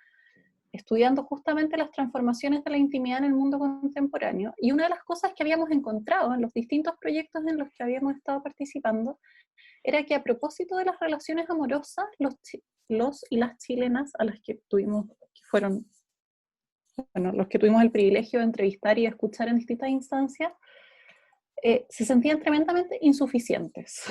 estudiando justamente las transformaciones de la intimidad en el mundo contemporáneo. Y una de las cosas que habíamos encontrado en los distintos proyectos en los que habíamos estado participando era que a propósito de las relaciones amorosas, los y las chilenas a las que tuvimos, que fueron, bueno, los que tuvimos el privilegio de entrevistar y de escuchar en distintas instancias, se sentían tremendamente insuficientes.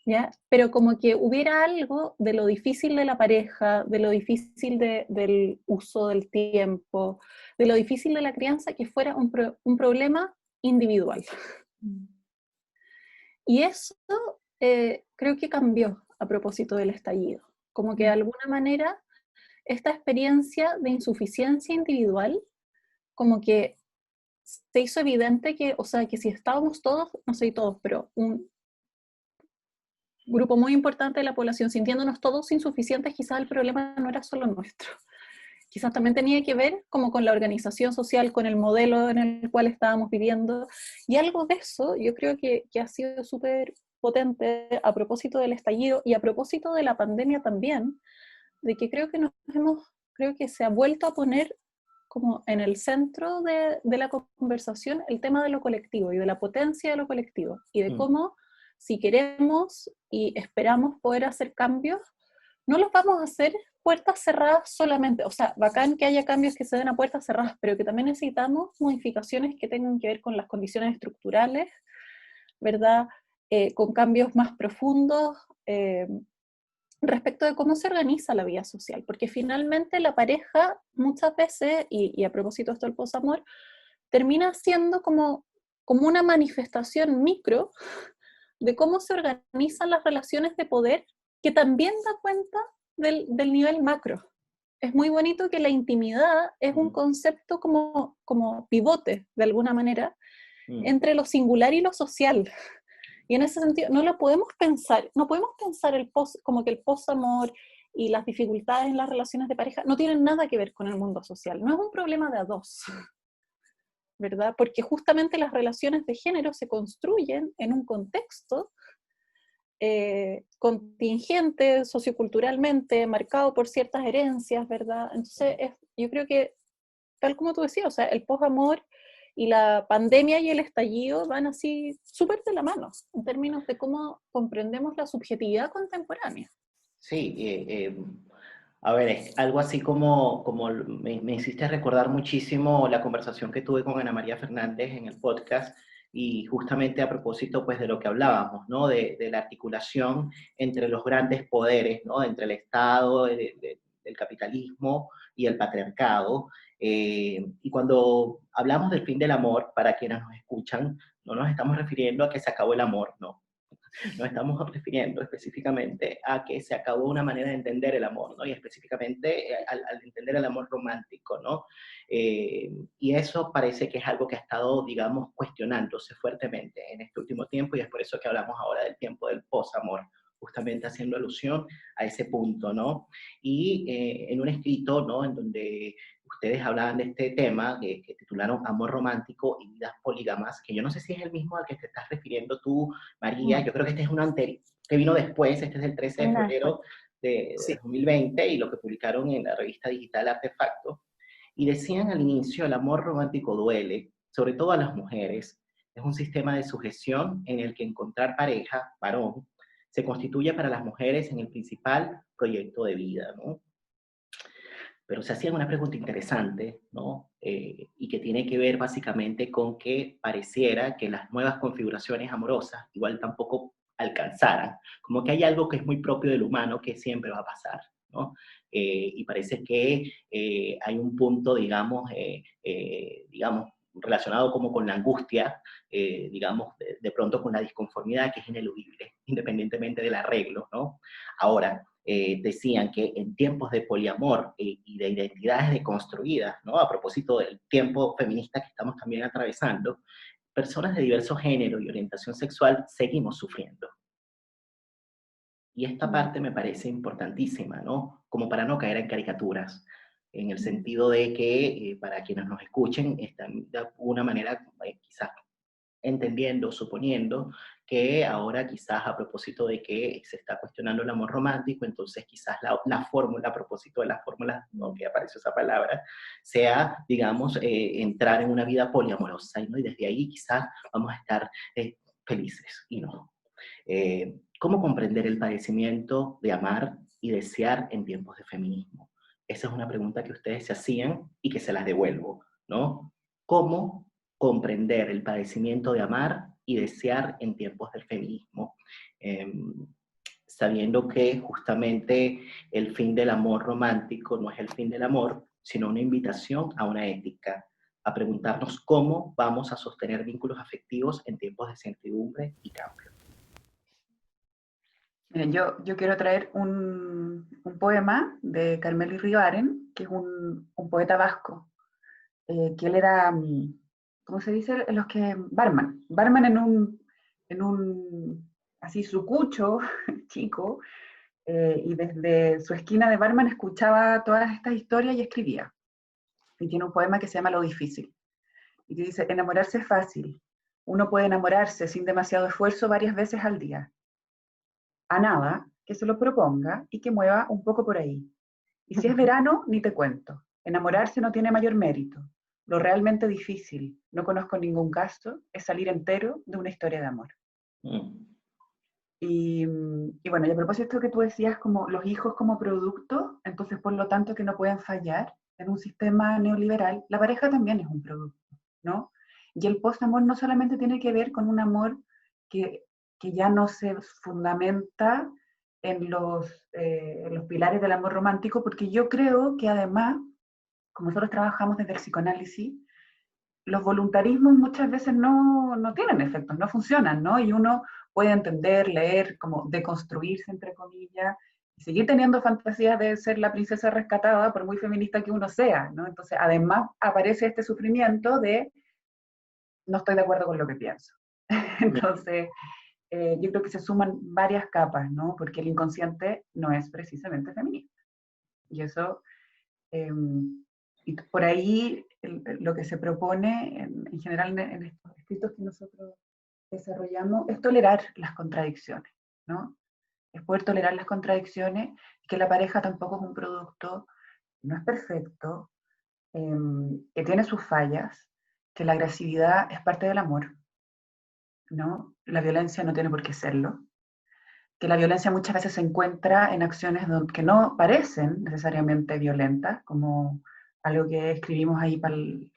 ¿ya? Pero como que hubiera algo de lo difícil de la pareja, de lo difícil del uso del tiempo, de lo difícil de la crianza, que fuera un problema individual. Y eso creo que cambió a propósito del estallido. Como que de alguna manera esta experiencia de insuficiencia individual, como que se hizo evidente que, o sea, que si estábamos todos, no sé todos, pero un grupo muy importante de la población sintiéndonos todos insuficientes, quizás el problema no era solo nuestro. Quizás también tenía que ver como con la organización social, con el modelo en el cual estábamos viviendo, y algo de eso yo creo que ha sido súper potente a propósito del estallido y a propósito de la pandemia también, de que creo que se ha vuelto a poner como en el centro de la conversación el tema de lo colectivo y de la potencia de lo colectivo, y de cómo si queremos y esperamos poder hacer cambios, no los vamos a hacer puertas cerradas solamente. O sea, bacán que haya cambios que se den a puertas cerradas, pero que también necesitamos modificaciones que tengan que ver con las condiciones estructurales, ¿verdad? Con cambios más profundos respecto de cómo se organiza la vida social. Porque finalmente la pareja muchas veces, y a propósito de esto del posamor, termina siendo como una manifestación micro de cómo se organizan las relaciones de poder, que también da cuenta del nivel macro. Es muy bonito que la intimidad es un concepto como pivote, de alguna manera, entre lo singular y lo social. Y en ese sentido, no podemos pensar como que el posamor y las dificultades en las relaciones de pareja no tienen nada que ver con el mundo social. No es un problema de a dos, ¿verdad? Porque justamente las relaciones de género se construyen en un contexto contingente, socioculturalmente, marcado por ciertas herencias, ¿verdad? Entonces, yo creo que, tal como tú decías, o sea, el posamor y la pandemia y el estallido van así súper de la mano, en términos de cómo comprendemos la subjetividad contemporánea. Sí, a ver, es algo así como me hiciste recordar muchísimo la conversación que tuve con Ana María Fernández en el podcast, y justamente a propósito pues de lo que hablábamos, ¿no? De la articulación entre los grandes poderes, ¿no? Entre el Estado, el capitalismo y el patriarcado. Y cuando hablamos del fin del amor, para quienes nos escuchan, no nos estamos refiriendo a que se acabó el amor, no. Nos estamos refiriendo específicamente a que se acabó una manera de entender el amor, ¿no? Y específicamente al entender el amor romántico, ¿no? Y eso parece que es algo que ha estado, digamos, cuestionándose fuertemente en este último tiempo, y es por eso que hablamos ahora del tiempo del posamor, justamente haciendo alusión a ese punto, ¿no? Y en un escrito, ¿no? En donde ustedes hablaban de este tema, que titularon Amor Romántico y Vidas Polígamas, que yo no sé si es el mismo al que te estás refiriendo tú, María. Yo creo que este es uno anterior, que vino después. Este es del 13 de febrero de 2020, y lo que publicaron en la revista digital Artefacto. Y decían al inicio: el amor romántico duele, sobre todo a las mujeres. Es un sistema de sujeción en el que encontrar pareja, varón, se constituye para las mujeres en el principal proyecto de vida, ¿no? Pero se hacían una pregunta interesante, ¿no? Y que tiene que ver básicamente con que pareciera que las nuevas configuraciones amorosas igual tampoco alcanzaran, como que hay algo que es muy propio del humano que siempre va a pasar, ¿no? Y parece que hay un punto, digamos, relacionado como con la angustia, digamos, de pronto con la disconformidad, que es ineludible, independientemente del arreglo, ¿no? Ahora, decían que en tiempos de poliamor y de identidades deconstruidas, ¿no? A propósito del tiempo feminista que estamos también atravesando, personas de diverso género y orientación sexual seguimos sufriendo. Y esta parte me parece importantísima, ¿no? Como para no caer en caricaturas, en el sentido de que para quienes nos escuchen, están de alguna manera quizás entendiendo, suponiendo que ahora quizás a propósito de que se está cuestionando el amor romántico, entonces quizás la fórmula, a propósito de la fórmula, ¿no? Que apareció esa palabra, sea, digamos, entrar en una vida poliamorosa, ¿no? Y desde ahí quizás vamos a estar felices, y no. ¿Cómo comprender el padecimiento de amar y desear en tiempos de feminismo? Esa es una pregunta que ustedes se hacían y que se las devuelvo, ¿no? ¿Cómo comprender el padecimiento de amar y desear en tiempos del feminismo? sabiendo que justamente el fin del amor romántico no es el fin del amor, sino una invitación a una ética, a preguntarnos cómo vamos a sostener vínculos afectivos en tiempos de incertidumbre y cambio. Miren, yo quiero traer un poema de Carmelo Iribarren, que es un poeta vasco, que él era, ¿cómo se dice? Los que, barman en un así sucucho chico, y desde su esquina de barman escuchaba todas estas historias y escribía. Y tiene un poema que se llama Lo difícil, y que dice: enamorarse es fácil, uno puede enamorarse sin demasiado esfuerzo varias veces al día. A nada, que se lo proponga y que mueva un poco por ahí. Y si es verano, ni te cuento. Enamorarse no tiene mayor mérito. Lo realmente difícil, no conozco ningún caso, es salir entero de una historia de amor. Y bueno, y a propósito de esto que tú decías, como los hijos como producto, entonces por lo tanto que no pueden fallar en un sistema neoliberal, la pareja también es un producto, ¿no? Y el post-amor no solamente tiene que ver con un amor que ya no se fundamenta en los pilares del amor romántico, porque yo creo que además, como nosotros trabajamos desde el psicoanálisis, los voluntarismos muchas veces no tienen efectos, no funcionan, ¿no? Y uno puede entender, leer, como deconstruirse, entre comillas, y seguir teniendo fantasías de ser la princesa rescatada, por muy feminista que uno sea, ¿no? Entonces, además, aparece este sufrimiento de no estoy de acuerdo con lo que pienso. Entonces, yo creo que se suman varias capas, ¿no? Porque el inconsciente no es precisamente feminista. Y eso, y por ahí lo que se propone en general en estos escritos que nosotros desarrollamos es tolerar las contradicciones, ¿no? Es poder tolerar las contradicciones, que la pareja tampoco es un producto, no es perfecto, que tiene sus fallas, que la agresividad es parte del amor, ¿no? La violencia no tiene por qué serlo, que la violencia muchas veces se encuentra en acciones que no parecen necesariamente violentas, como algo que escribimos ahí para el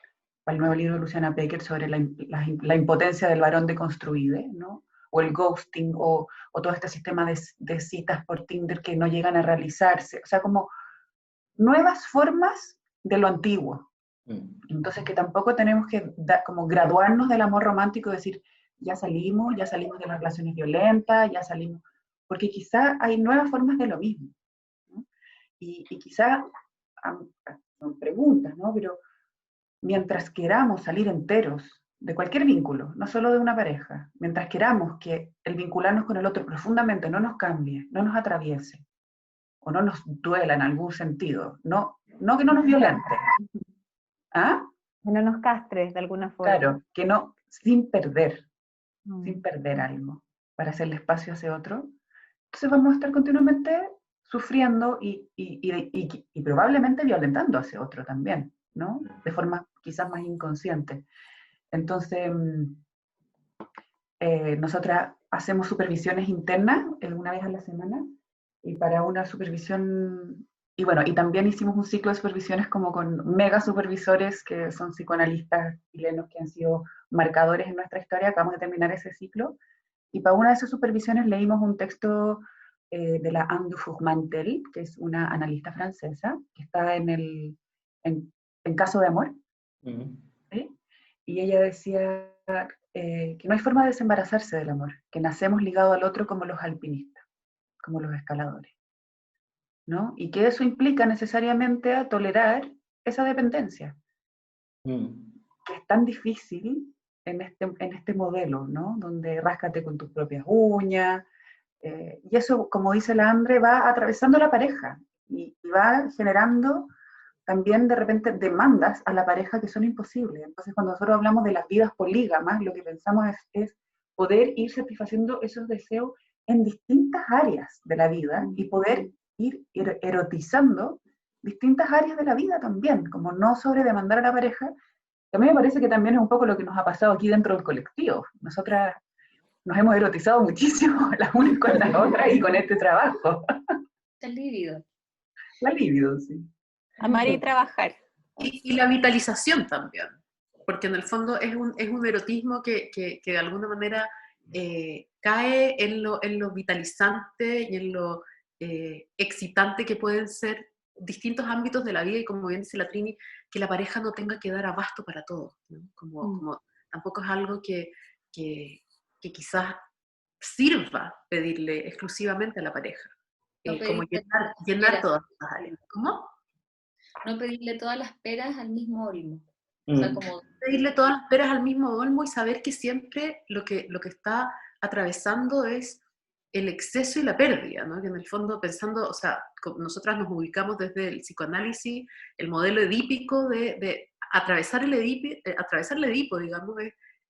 nuevo libro de Luciana Pecker sobre la impotencia del varón deconstruido, ¿no? O el ghosting, o todo este sistema de citas por Tinder que no llegan a realizarse, o sea, como nuevas formas de lo antiguo. Entonces que tampoco tenemos que como graduarnos del amor romántico y decir, ya salimos de las relaciones violentas, ya salimos, porque quizá hay nuevas formas de lo mismo, ¿no? Y quizá, son preguntas, ¿no? Pero mientras queramos salir enteros de cualquier vínculo, no solo de una pareja, mientras queramos que el vincularnos con el otro profundamente no nos cambie, no nos atraviese, o no nos duela en algún sentido, no que no nos violente, ¿ah? Que no nos castres de alguna forma. Claro, que no, sin perder algo, para hacerle espacio a ese otro. Entonces vamos a estar continuamente sufriendo y probablemente violentando a ese otro también, ¿no? De forma quizás más inconsciente. Entonces, nosotras hacemos supervisiones internas una vez a la semana, y para una supervisión, y bueno, y también hicimos un ciclo de supervisiones como con mega supervisores que son psicoanalistas chilenos que han sido marcadores en nuestra historia. Acabamos de terminar ese ciclo, y para una de esas supervisiones leímos un texto de la Anne Dufourmantel, que es una analista francesa, que está en Caso de Amor, ¿sí? Y ella decía que no hay forma de desembarazarse del amor, que nacemos ligados al otro como los alpinistas, como los escaladores, ¿no? Y que eso implica necesariamente a tolerar esa dependencia, que es tan difícil en este modelo, ¿no? Donde ráscate con tus propias uñas, y eso, como dice la Andre, va atravesando la pareja, y va generando también de repente demandas a la pareja que son imposibles. Entonces, cuando nosotros hablamos de las vidas polígamas, lo que pensamos es poder ir satisfaciendo esos deseos en distintas áreas de la vida, y poder ir erotizando distintas áreas de la vida también, como no sobredemandar a la pareja. A mí me parece que también es un poco lo que nos ha pasado aquí dentro del colectivo. Nosotras nos hemos erotizado muchísimo las unas con las otras y con este trabajo. El líbido. La libido, sí. Amar y trabajar. Y la vitalización también, porque en el fondo es un erotismo que de alguna manera cae en lo vitalizante y en lo excitante que pueden ser distintos ámbitos de la vida, y como bien dice la Trini, que la pareja no tenga que dar abasto para todo, ¿no? Como tampoco es algo que quizás sirva pedirle exclusivamente a la pareja, No como pedirle llenar peras, todas las áreas. ¿Cómo? no pedirle todas las peras al mismo olmo. O sea, como Pedirle todas las peras al mismo olmo y saber que siempre lo que está atravesando es el exceso y la pérdida, ¿no? Que en el fondo, pensando, o sea, nosotras nos ubicamos desde el psicoanálisis, el modelo edípico de atravesar atravesar el Edipo, digamos,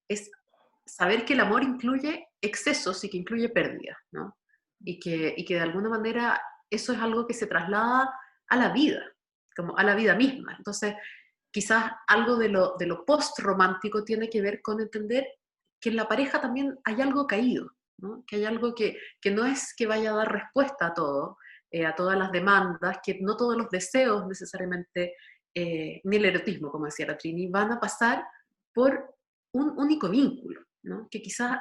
es saber que el amor incluye excesos y que incluye pérdidas, ¿no? Y que de alguna manera eso es algo que se traslada a la vida, como a la vida misma. Entonces, quizás algo de lo post-romántico tiene que ver con entender que en la pareja también hay algo caído, ¿no? Que hay algo que no es que vaya a dar respuesta a todo, a todas las demandas, que no todos los deseos necesariamente, ni el erotismo, como decía la Trini, van a pasar por un único vínculo, ¿no? Que quizás,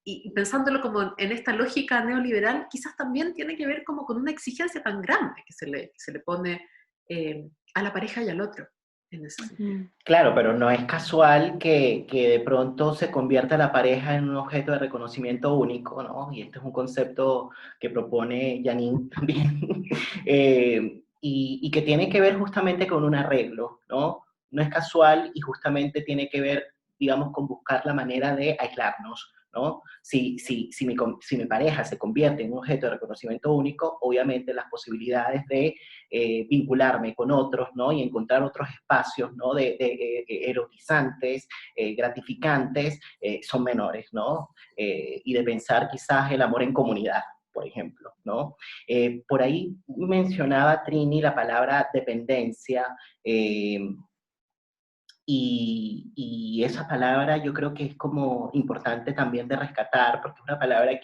y pensándolo como en esta lógica neoliberal, quizás también tiene que ver como con una exigencia tan grande que se le pone a la pareja y al otro. Claro, pero no es casual que de pronto se convierta la pareja en un objeto de reconocimiento único, ¿no? Y este es un concepto que propone Janine también, y que tiene que ver justamente con un arreglo, ¿no? No es casual y justamente tiene que ver, digamos, con buscar la manera de aislarnos, ¿no? Si mi pareja se convierte en un objeto de reconocimiento único, obviamente las posibilidades de vincularme con otros, ¿no? Y encontrar otros espacios, ¿no? de erotizantes, gratificantes, son menores, ¿no? Y de pensar quizás el amor en comunidad, por ejemplo, ¿no? Por ahí mencionaba Trini la palabra dependencia, y esa palabra yo creo que es como importante también de rescatar, porque es una palabra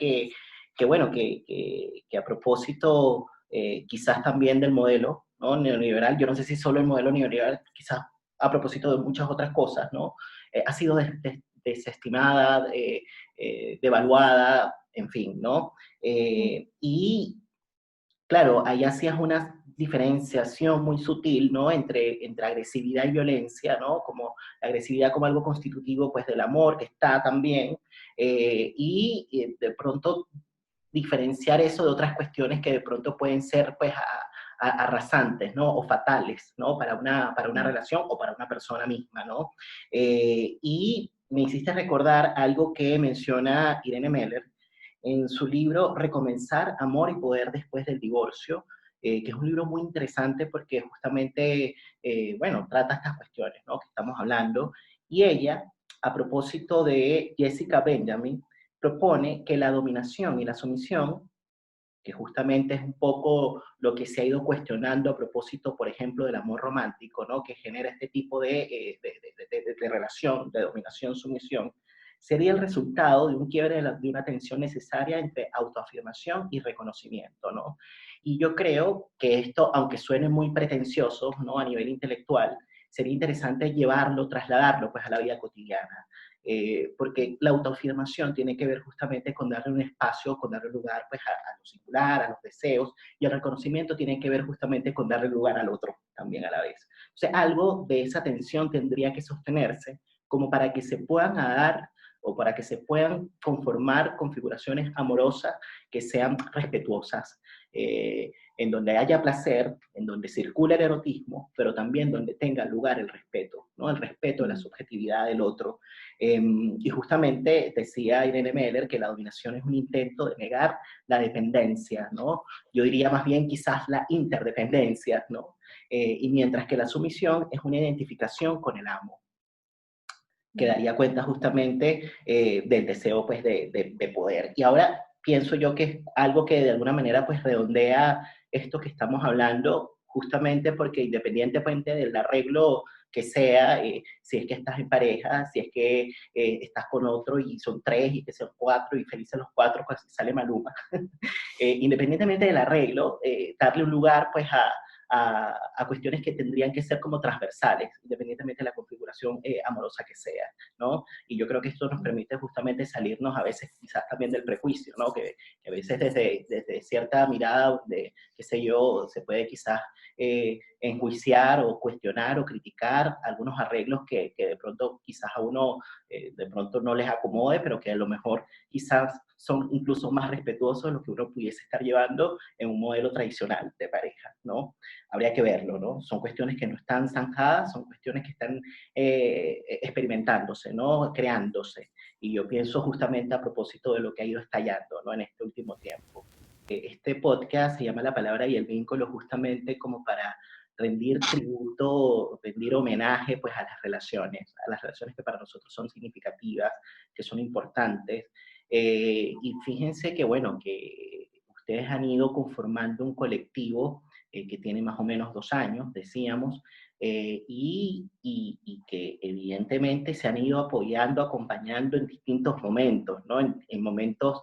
bueno, que a propósito quizás también del modelo, ¿no? Neoliberal, yo no sé si solo el modelo neoliberal, quizás a propósito de muchas otras cosas, ¿no? Ha sido desestimada, devaluada, en fin, ¿no? Y claro, ahí hacías una diferenciación muy sutil, ¿no? Entre agresividad y violencia, ¿no? Como la agresividad como algo constitutivo, pues, del amor, que está también, y de pronto diferenciar eso de otras cuestiones que de pronto pueden ser, pues, arrasantes, ¿no? O fatales, ¿no? Para una relación o para una persona misma, ¿no? Y me hiciste recordar algo que menciona Irene Meller en su libro Recomenzar, Amor y Poder después del divorcio, que es un libro muy interesante porque justamente, bueno, trata estas cuestiones, ¿no? Que estamos hablando. Y ella, a propósito de Jessica Benjamin, propone que la dominación y la sumisión, que justamente es un poco lo que se ha ido cuestionando a propósito, por ejemplo, del amor romántico, ¿no? Que genera este tipo de relación, de dominación-sumisión, sería el resultado de un quiebre de una tensión necesaria entre autoafirmación y reconocimiento, ¿no? Y yo creo que esto, aunque suene muy pretencioso, ¿no? A nivel intelectual, sería interesante llevarlo, trasladarlo, pues, a la vida cotidiana. Porque la autoafirmación tiene que ver justamente con darle un espacio, con darle lugar, pues, a lo singular, a los deseos, y el reconocimiento tiene que ver justamente con darle lugar al otro también a la vez. O sea, algo de esa tensión tendría que sostenerse como para que se puedan dar o para que se puedan conformar configuraciones amorosas que sean respetuosas, en donde haya placer, en donde circule el erotismo, pero también donde tenga lugar el respeto, ¿no? El respeto de la subjetividad del otro. Y justamente decía Irene Meller que la dominación es un intento de negar la dependencia, ¿no? Yo diría más bien quizás la interdependencia, ¿no? Y mientras que la sumisión es una identificación con el amo, que daría cuenta justamente del deseo, pues, de poder. Y ahora pienso yo que es algo que de alguna manera, pues, redondea esto que estamos hablando, justamente porque independientemente del arreglo que sea, si es que estás en pareja, si es que estás con otro y son tres y que son cuatro y felices los cuatro, pues sale Maluma. Independientemente del arreglo, darle un lugar, pues, a cuestiones que tendrían que ser como transversales, independientemente de la configuración amorosa que sea, ¿no? Y yo creo que esto nos permite justamente salirnos a veces quizás también del prejuicio, ¿no? Que a veces desde cierta mirada de, qué sé yo, se puede quizás enjuiciar o cuestionar o criticar algunos arreglos que de pronto quizás a uno de pronto no les acomode, pero que a lo mejor quizás son incluso más respetuosos de lo que uno pudiese estar llevando en un modelo tradicional de pareja, ¿no? Habría que verlo, ¿no? Son cuestiones que no están zanjadas, son cuestiones que están experimentándose, ¿no? Creándose. Y yo pienso justamente a propósito de lo que ha ido estallando, ¿no? En este último tiempo. Este podcast se llama La Palabra y el Vínculo justamente como para rendir tributo, rendir homenaje pues a las relaciones que para nosotros son significativas, que son importantes. Y fíjense que bueno, que ustedes han ido conformando un colectivo que tiene más o menos 2 años, decíamos, y que evidentemente se han ido apoyando, acompañando en distintos momentos, ¿no? En momentos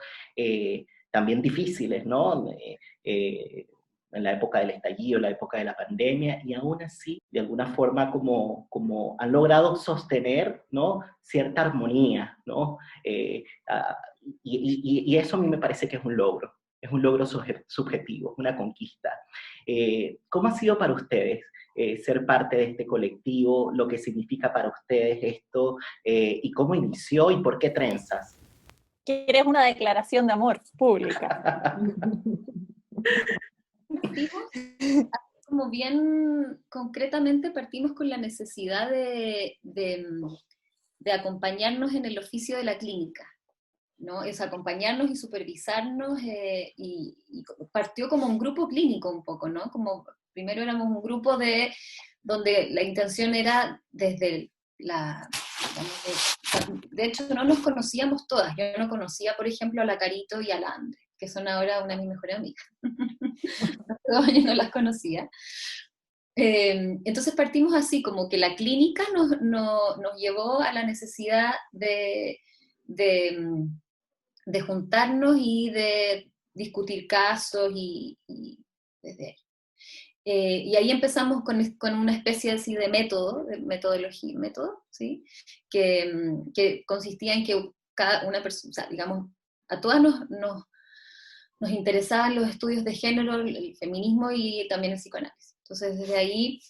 también difíciles, ¿no? En la época del estallido, en la época de la pandemia, y aún así, de alguna forma, como han logrado sostener, ¿no? Cierta armonía, ¿no? Y eso a mí me parece que es un logro subjetivo, una conquista. ¿Cómo ha sido para ustedes ser parte de este colectivo, lo que significa para ustedes esto, y cómo inició y por qué trenzas? ¿Quieres una declaración de amor pública? Como bien concretamente partimos con la necesidad de acompañarnos en el oficio de la clínica, ¿no? Es acompañarnos y supervisarnos, y partió como un grupo clínico un poco, ¿no? Como primero éramos un grupo donde la intención era desde de hecho no nos conocíamos todas, yo no conocía por ejemplo a la Carito y a la Andre, que son ahora una de mis mejores amigas. Hace 2 años no las conocía. Entonces partimos así, como que la clínica nos llevó a la necesidad de juntarnos y de discutir casos y desde ahí. Y ahí empezamos con una especie así de metodología, ¿sí? Que consistía en que cada una persona, o sea, digamos, a todas nos interesaban los estudios de género, el feminismo y también el psicoanálisis. Entonces, desde ahí,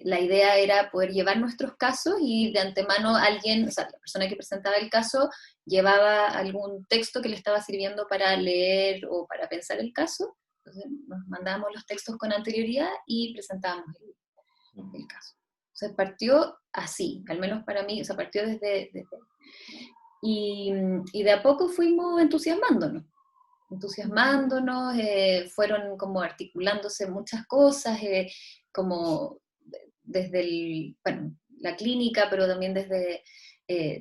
la idea era poder llevar nuestros casos y de antemano alguien, o sea, la persona que presentaba el caso, llevaba algún texto que le estaba sirviendo para leer o para pensar el caso. Entonces, nos mandábamos los textos con anterioridad y presentábamos el caso. Entonces, partió así, al menos para mí, o sea, partió desde y de a poco fuimos entusiasmándonos, fueron como articulándose muchas cosas, como desde la clínica, pero también desde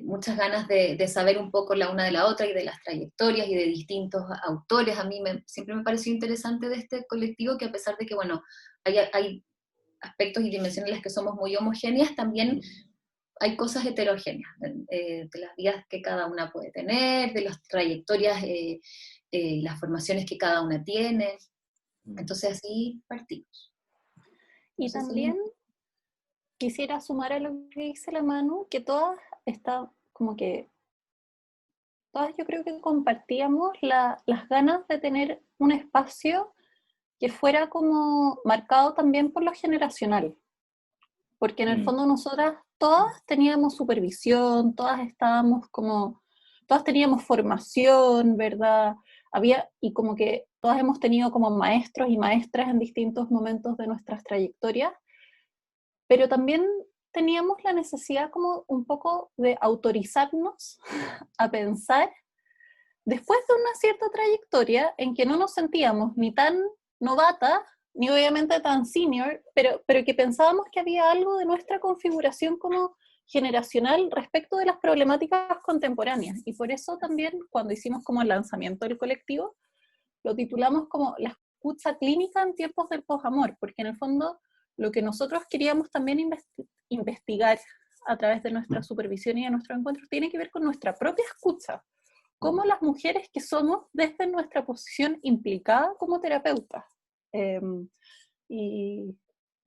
muchas ganas de saber un poco la una de la otra y de las trayectorias y de distintos autores. A mí siempre me pareció interesante de este colectivo que a pesar de que, bueno, hay aspectos y dimensiones en las que somos muy homogéneas, también hay cosas heterogéneas, de las vidas que cada una puede tener, de las trayectorias, las formaciones que cada una tiene. Entonces así partimos. Y también quisiera sumar a lo que dice la Manu, que todas yo creo que compartíamos las ganas de tener un espacio que fuera como marcado también por lo generacional. Porque en el fondo nosotras todas teníamos supervisión, todas teníamos formación, ¿verdad? Y como que todas hemos tenido como maestros y maestras en distintos momentos de nuestras trayectorias, pero también teníamos la necesidad como un poco de autorizarnos a pensar, después de una cierta trayectoria en que no nos sentíamos ni tan novatas, ni obviamente tan senior, pero que pensábamos que había algo de nuestra configuración como generacional respecto de las problemáticas contemporáneas. Y por eso también, cuando hicimos como el lanzamiento del colectivo, lo titulamos como la escucha clínica en tiempos del posamor, porque en el fondo lo que nosotros queríamos también investigar a través de nuestra supervisión y de nuestros encuentros tiene que ver con nuestra propia escucha, como las mujeres que somos desde nuestra posición implicada como terapeutas. y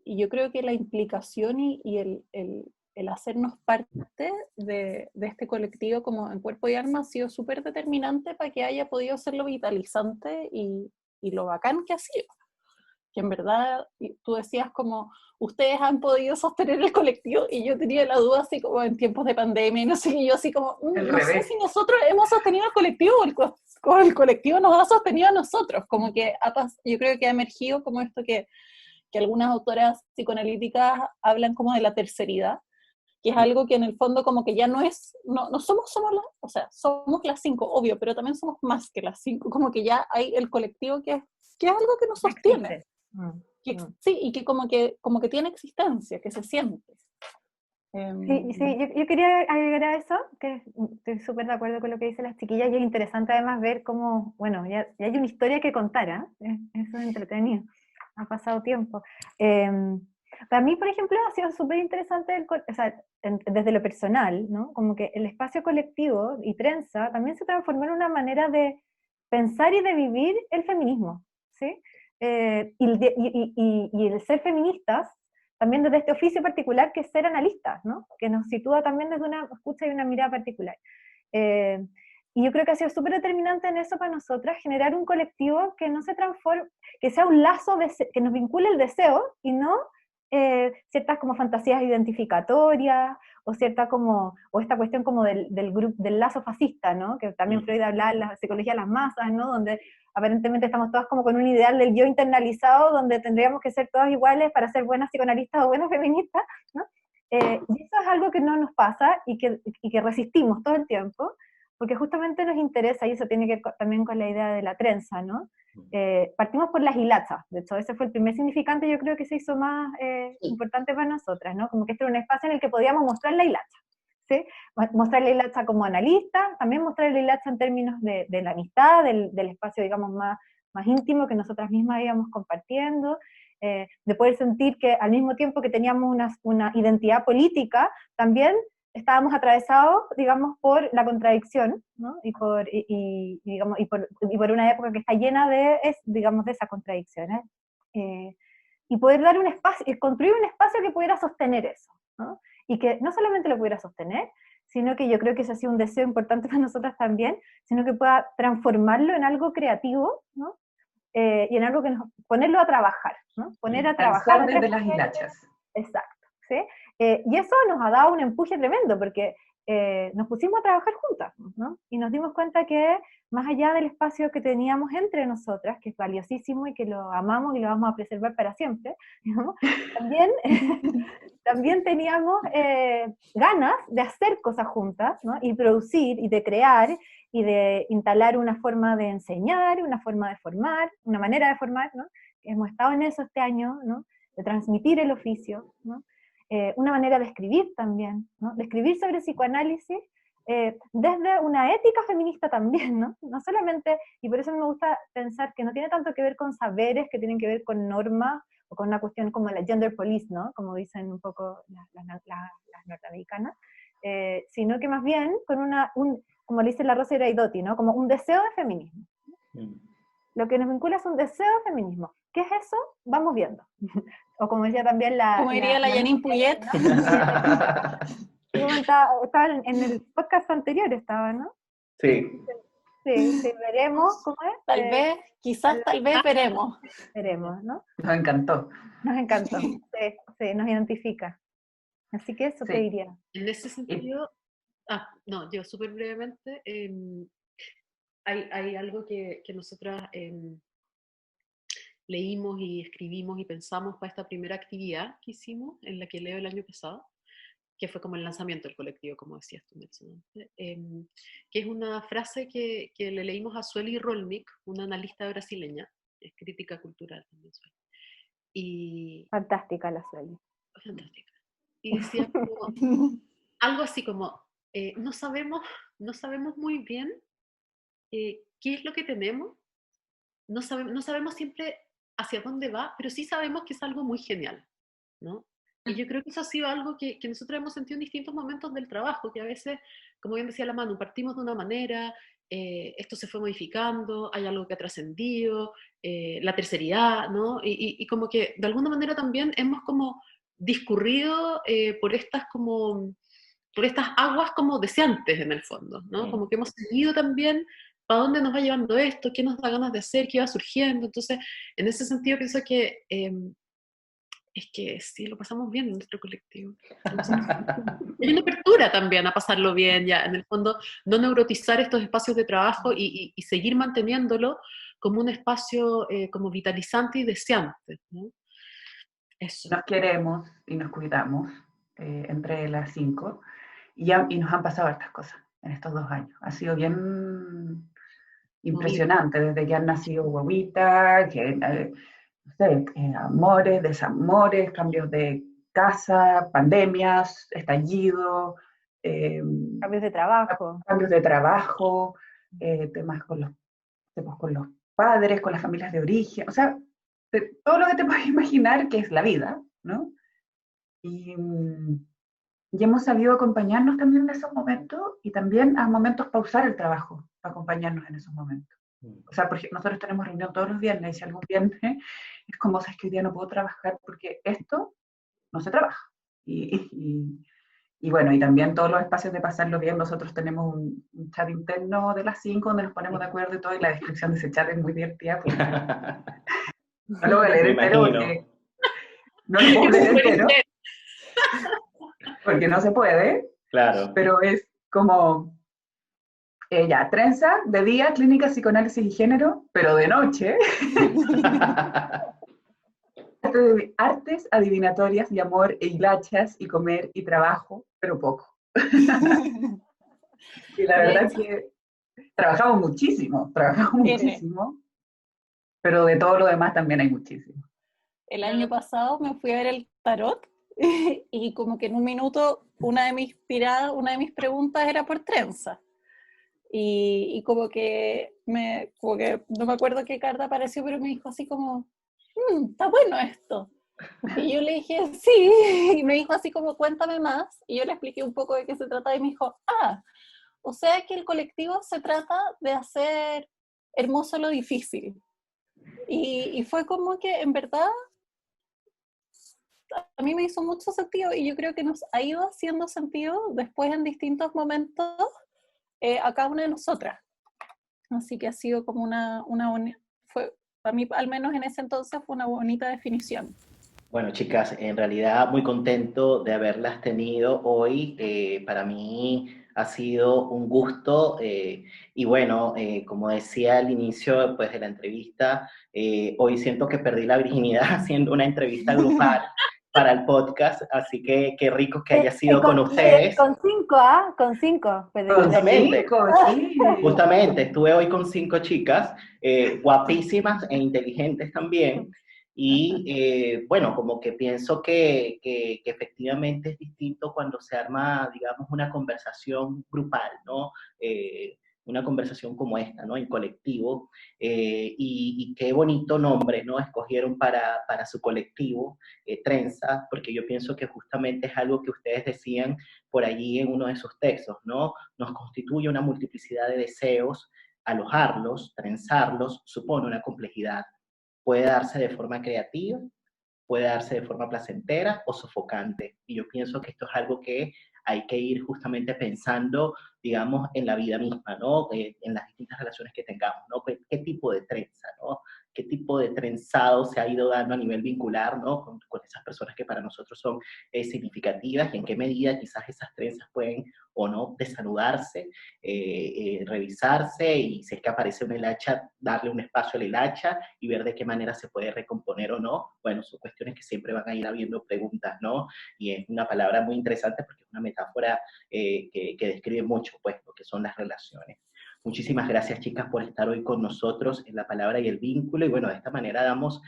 yo creo que la implicación y el hacernos parte de este colectivo como en cuerpo y alma ha sido súper determinante para que haya podido ser lo vitalizante y lo bacán que ha sido. Que en verdad, tú decías como, ustedes han podido sostener el colectivo, y yo tenía la duda así como en tiempos de pandemia, y no sé, y yo así como, Al no sé revés. si nosotros hemos sostenido el colectivo o el colectivo nos ha sostenido a nosotros, como que yo creo que ha emergido como esto que algunas autoras psicoanalíticas hablan como de la terceridad, que es algo que en el fondo como que ya no somos o sea, somos las 5, obvio, pero también somos más que las 5, como que ya hay el colectivo que es algo que nos sostiene. Sí, y que como que tiene existencia, que se siente. Sí, yo quería agregar a eso, que estoy súper de acuerdo con lo que dicen las chiquillas, y es interesante además ver cómo, bueno, ya hay una historia que contar, ¿eh? Eso es entretenido, ha pasado tiempo. Para mí, por ejemplo, ha sido súper interesante, o sea, desde lo personal, ¿no? Como que el espacio colectivo y Trenza también se transformó en una manera de pensar y de vivir el feminismo, ¿sí? Y el ser feministas, también desde este oficio particular que es ser analistas, ¿no? Que nos sitúa también desde una escucha y una mirada particular. Y yo creo que ha sido súper determinante en eso para nosotras, generar un colectivo que no se transforme, que sea un lazo, que nos vincule el deseo y no ciertas como fantasías identificatorias, o cierta como, o esta cuestión como del lazo fascista, ¿no? Que también Freud hablaba en la psicología de las masas, ¿no? Donde aparentemente estamos todas como con un ideal del yo internalizado, donde tendríamos que ser todas iguales para ser buenas psicoanalistas o buenas feministas, ¿no? Y eso es algo que no nos pasa y que resistimos todo el tiempo, porque justamente nos interesa, y eso tiene que ver también con la idea de la trenza, ¿no? Partimos por las hilachas, de hecho ese fue el primer significante, yo creo que se hizo más importante para nosotras, ¿no? Como que este era un espacio en el que podíamos mostrar la hilacha, ¿sí? Mostrar la hilacha como analista, también mostrar la hilacha en términos de la amistad, del espacio, digamos, más íntimo que nosotras mismas íbamos compartiendo, de poder sentir que al mismo tiempo que teníamos una identidad política, también estábamos atravesados, digamos, por la contradicción, ¿no? Y por una época que está llena digamos, de esas contradicciones. Y poder dar un espacio, construir un espacio que pudiera sostener eso, ¿no? Y que no solamente lo pudiera sostener, sino que yo creo que ese ha sido un deseo importante para nosotras también, sino que pueda transformarlo en algo creativo, ¿no? Y en algo ponerlo a trabajar, ¿no? Poner a trabajar. Alzar desde las hilachas. Exacto, ¿sí? Y eso nos ha dado un empuje tremendo, porque nos pusimos a trabajar juntas, ¿no? Y nos dimos cuenta que más allá del espacio que teníamos entre nosotras, que es valiosísimo y que lo amamos y lo vamos a preservar para siempre, ¿no? También teníamos ganas de hacer cosas juntas, ¿no? Y producir y de crear y de instalar una forma de enseñar, una forma de formar, una manera de formar, ¿no? Hemos estado en eso este año, ¿no? De transmitir el oficio, ¿no? Una manera de escribir también, ¿no? De escribir sobre psicoanálisis desde una ética feminista también, ¿no? No solamente, y por eso me gusta pensar que no tiene tanto que ver con saberes, que tienen que ver con normas, o con una cuestión como la gender police, ¿no? Como dicen un poco las norteamericanas, sino que más bien con como le dice la Rosa Iraidotti, ¿no? Como un deseo de feminismo. Lo que nos vincula es un deseo de feminismo. ¿Qué es eso? Vamos viendo. O como decía también como diría la Janine Puyet. Estaba en el podcast anterior, ¿no? Sí. Sí, veremos cómo es. Tal vez, quizás, tal vez veremos. Veremos, ¿no? Nos encantó. Nos encantó, sí, nos identifica. Así que eso te diría. En ese sentido, no, yo súper brevemente, hay algo que nosotras leímos y escribimos y pensamos para esta primera actividad que hicimos, en la que leo el año pasado, que fue como el lanzamiento del colectivo, como decías tú, Nelson, que es una frase que le leímos a Sueli Rolnik, una analista brasileña, es crítica cultural también. Y fantástica la Sueli. Fantástica. Y decía como, algo así como, no sabemos muy bien qué es lo que tenemos, no sabemos siempre hacia dónde va, pero sí sabemos que es algo muy genial, ¿no? Y yo creo que eso ha sido algo que nosotros hemos sentido en distintos momentos del trabajo, que a veces, como bien decía la Manu, partimos de una manera, esto se fue modificando, hay algo que ha trascendido, la terceridad, ¿no? Y como que de alguna manera también hemos como discurrido por estas aguas como deseantes en el fondo, ¿no? Como que hemos seguido también para dónde nos va llevando esto, qué nos da ganas de hacer, qué va surgiendo. Entonces, en ese sentido pienso que es que sí, lo pasamos bien en nuestro colectivo. Hay una apertura también a pasarlo bien, ya en el fondo, no neurotizar estos espacios de trabajo y seguir manteniéndolo como un espacio como vitalizante y deseante, ¿no? Eso. Nos queremos y nos cuidamos entre las 5 y nos han pasado estas cosas en estos 2 años. Ha sido bien impresionante, desde que han nacido guaguitas, que, no sé, amores, desamores, cambios de casa, pandemias, estallido, Cambios de trabajo. cambios de trabajo, temas con los padres, con las familias de origen, o sea, todo lo que te puedes imaginar que es la vida, ¿no? Y hemos sabido acompañarnos también en esos momentos y también a momentos pausar el trabajo para acompañarnos en esos momentos. O sea, porque nosotros tenemos reunión todos los viernes y si algún viernes es como, sabes que hoy día no puedo trabajar porque esto no se trabaja. Y bueno, y también todos los espacios de pasarlo bien, nosotros tenemos un chat interno de las 5 donde nos ponemos de acuerdo y todo, y la descripción de ese chat es muy divertida. Porque no lo voy a leer entero porque no lo puedo leer entero, porque no se puede, Claro. pero es como, ya, trenza, de día, clínica, psicoanálisis y género, pero de noche, artes adivinatorias y amor e hilachas y comer y trabajo, pero poco. Y la verdad es que trabajamos muchísimo, pero de todo lo demás también hay muchísimo. El año pasado me fui a ver el tarot y como que en un minuto una de mis preguntas era por trenza. Y como que no me acuerdo qué carta apareció, pero me dijo así como, está bueno esto. Y yo le dije, sí, y me dijo así como, cuéntame más, y yo le expliqué un poco de qué se trata, y me dijo, o sea que el colectivo se trata de hacer hermoso lo difícil. Y fue como que, en verdad, a mí me hizo mucho sentido, y yo creo que nos ha ido haciendo sentido después en distintos momentos a cada una de nosotras. Así que ha sido como para mí, al menos en ese entonces, fue una bonita definición. Bueno, chicas, en realidad muy contento de haberlas tenido hoy. Para mí ha sido un gusto y bueno, como decía al inicio pues, de la entrevista, hoy siento que perdí la virginidad haciendo una entrevista grupal para el podcast, así que qué rico que haya sido con ustedes. Con 5, Con 5. Justamente, Sí. justamente, estuve hoy con 5 chicas, guapísimas e inteligentes también. Y bueno, como que pienso que efectivamente es distinto cuando se arma, digamos, una conversación grupal, ¿no? Una conversación como esta, ¿no? En colectivo. Y qué bonito nombre, ¿no? Escogieron para su colectivo, Trenza, porque yo pienso que justamente es algo que ustedes decían por allí en uno de sus textos, ¿no? Nos constituye una multiplicidad de deseos, alojarlos, trenzarlos, supone una complejidad. Puede darse de forma creativa, puede darse de forma placentera o sofocante. Y yo pienso que esto es algo que hay que ir justamente pensando, digamos, en la vida misma, ¿no? En las distintas relaciones que tengamos, ¿no? ¿Qué tipo de trenza, ¿no? ¿Qué tipo de trenzado se ha ido dando a nivel vincular, ¿no? Con esas personas que para nosotros son significativas y en qué medida quizás esas trenzas pueden o no desanudarse, revisarse y si es que aparece una hilacha, darle un espacio a la hilacha y ver de qué manera se puede recomponer o no. Bueno, son cuestiones que siempre van a ir habiendo preguntas, ¿no? Y es una palabra muy interesante porque es una metáfora que describe mucho, pues, lo que son las relaciones. Muchísimas gracias, chicas, por estar hoy con nosotros en La Palabra y el Vínculo. Y bueno, de esta manera damos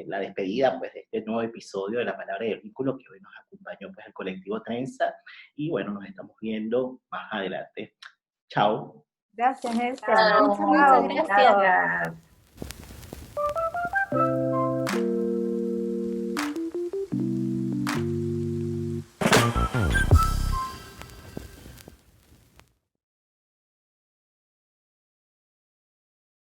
la despedida, pues, de este nuevo episodio de La Palabra y el Vínculo, que hoy nos acompañó, pues, el colectivo Trenza. Y bueno, nos estamos viendo más adelante. Chao. Gracias, Elsa. Muchas gracias. Gracias.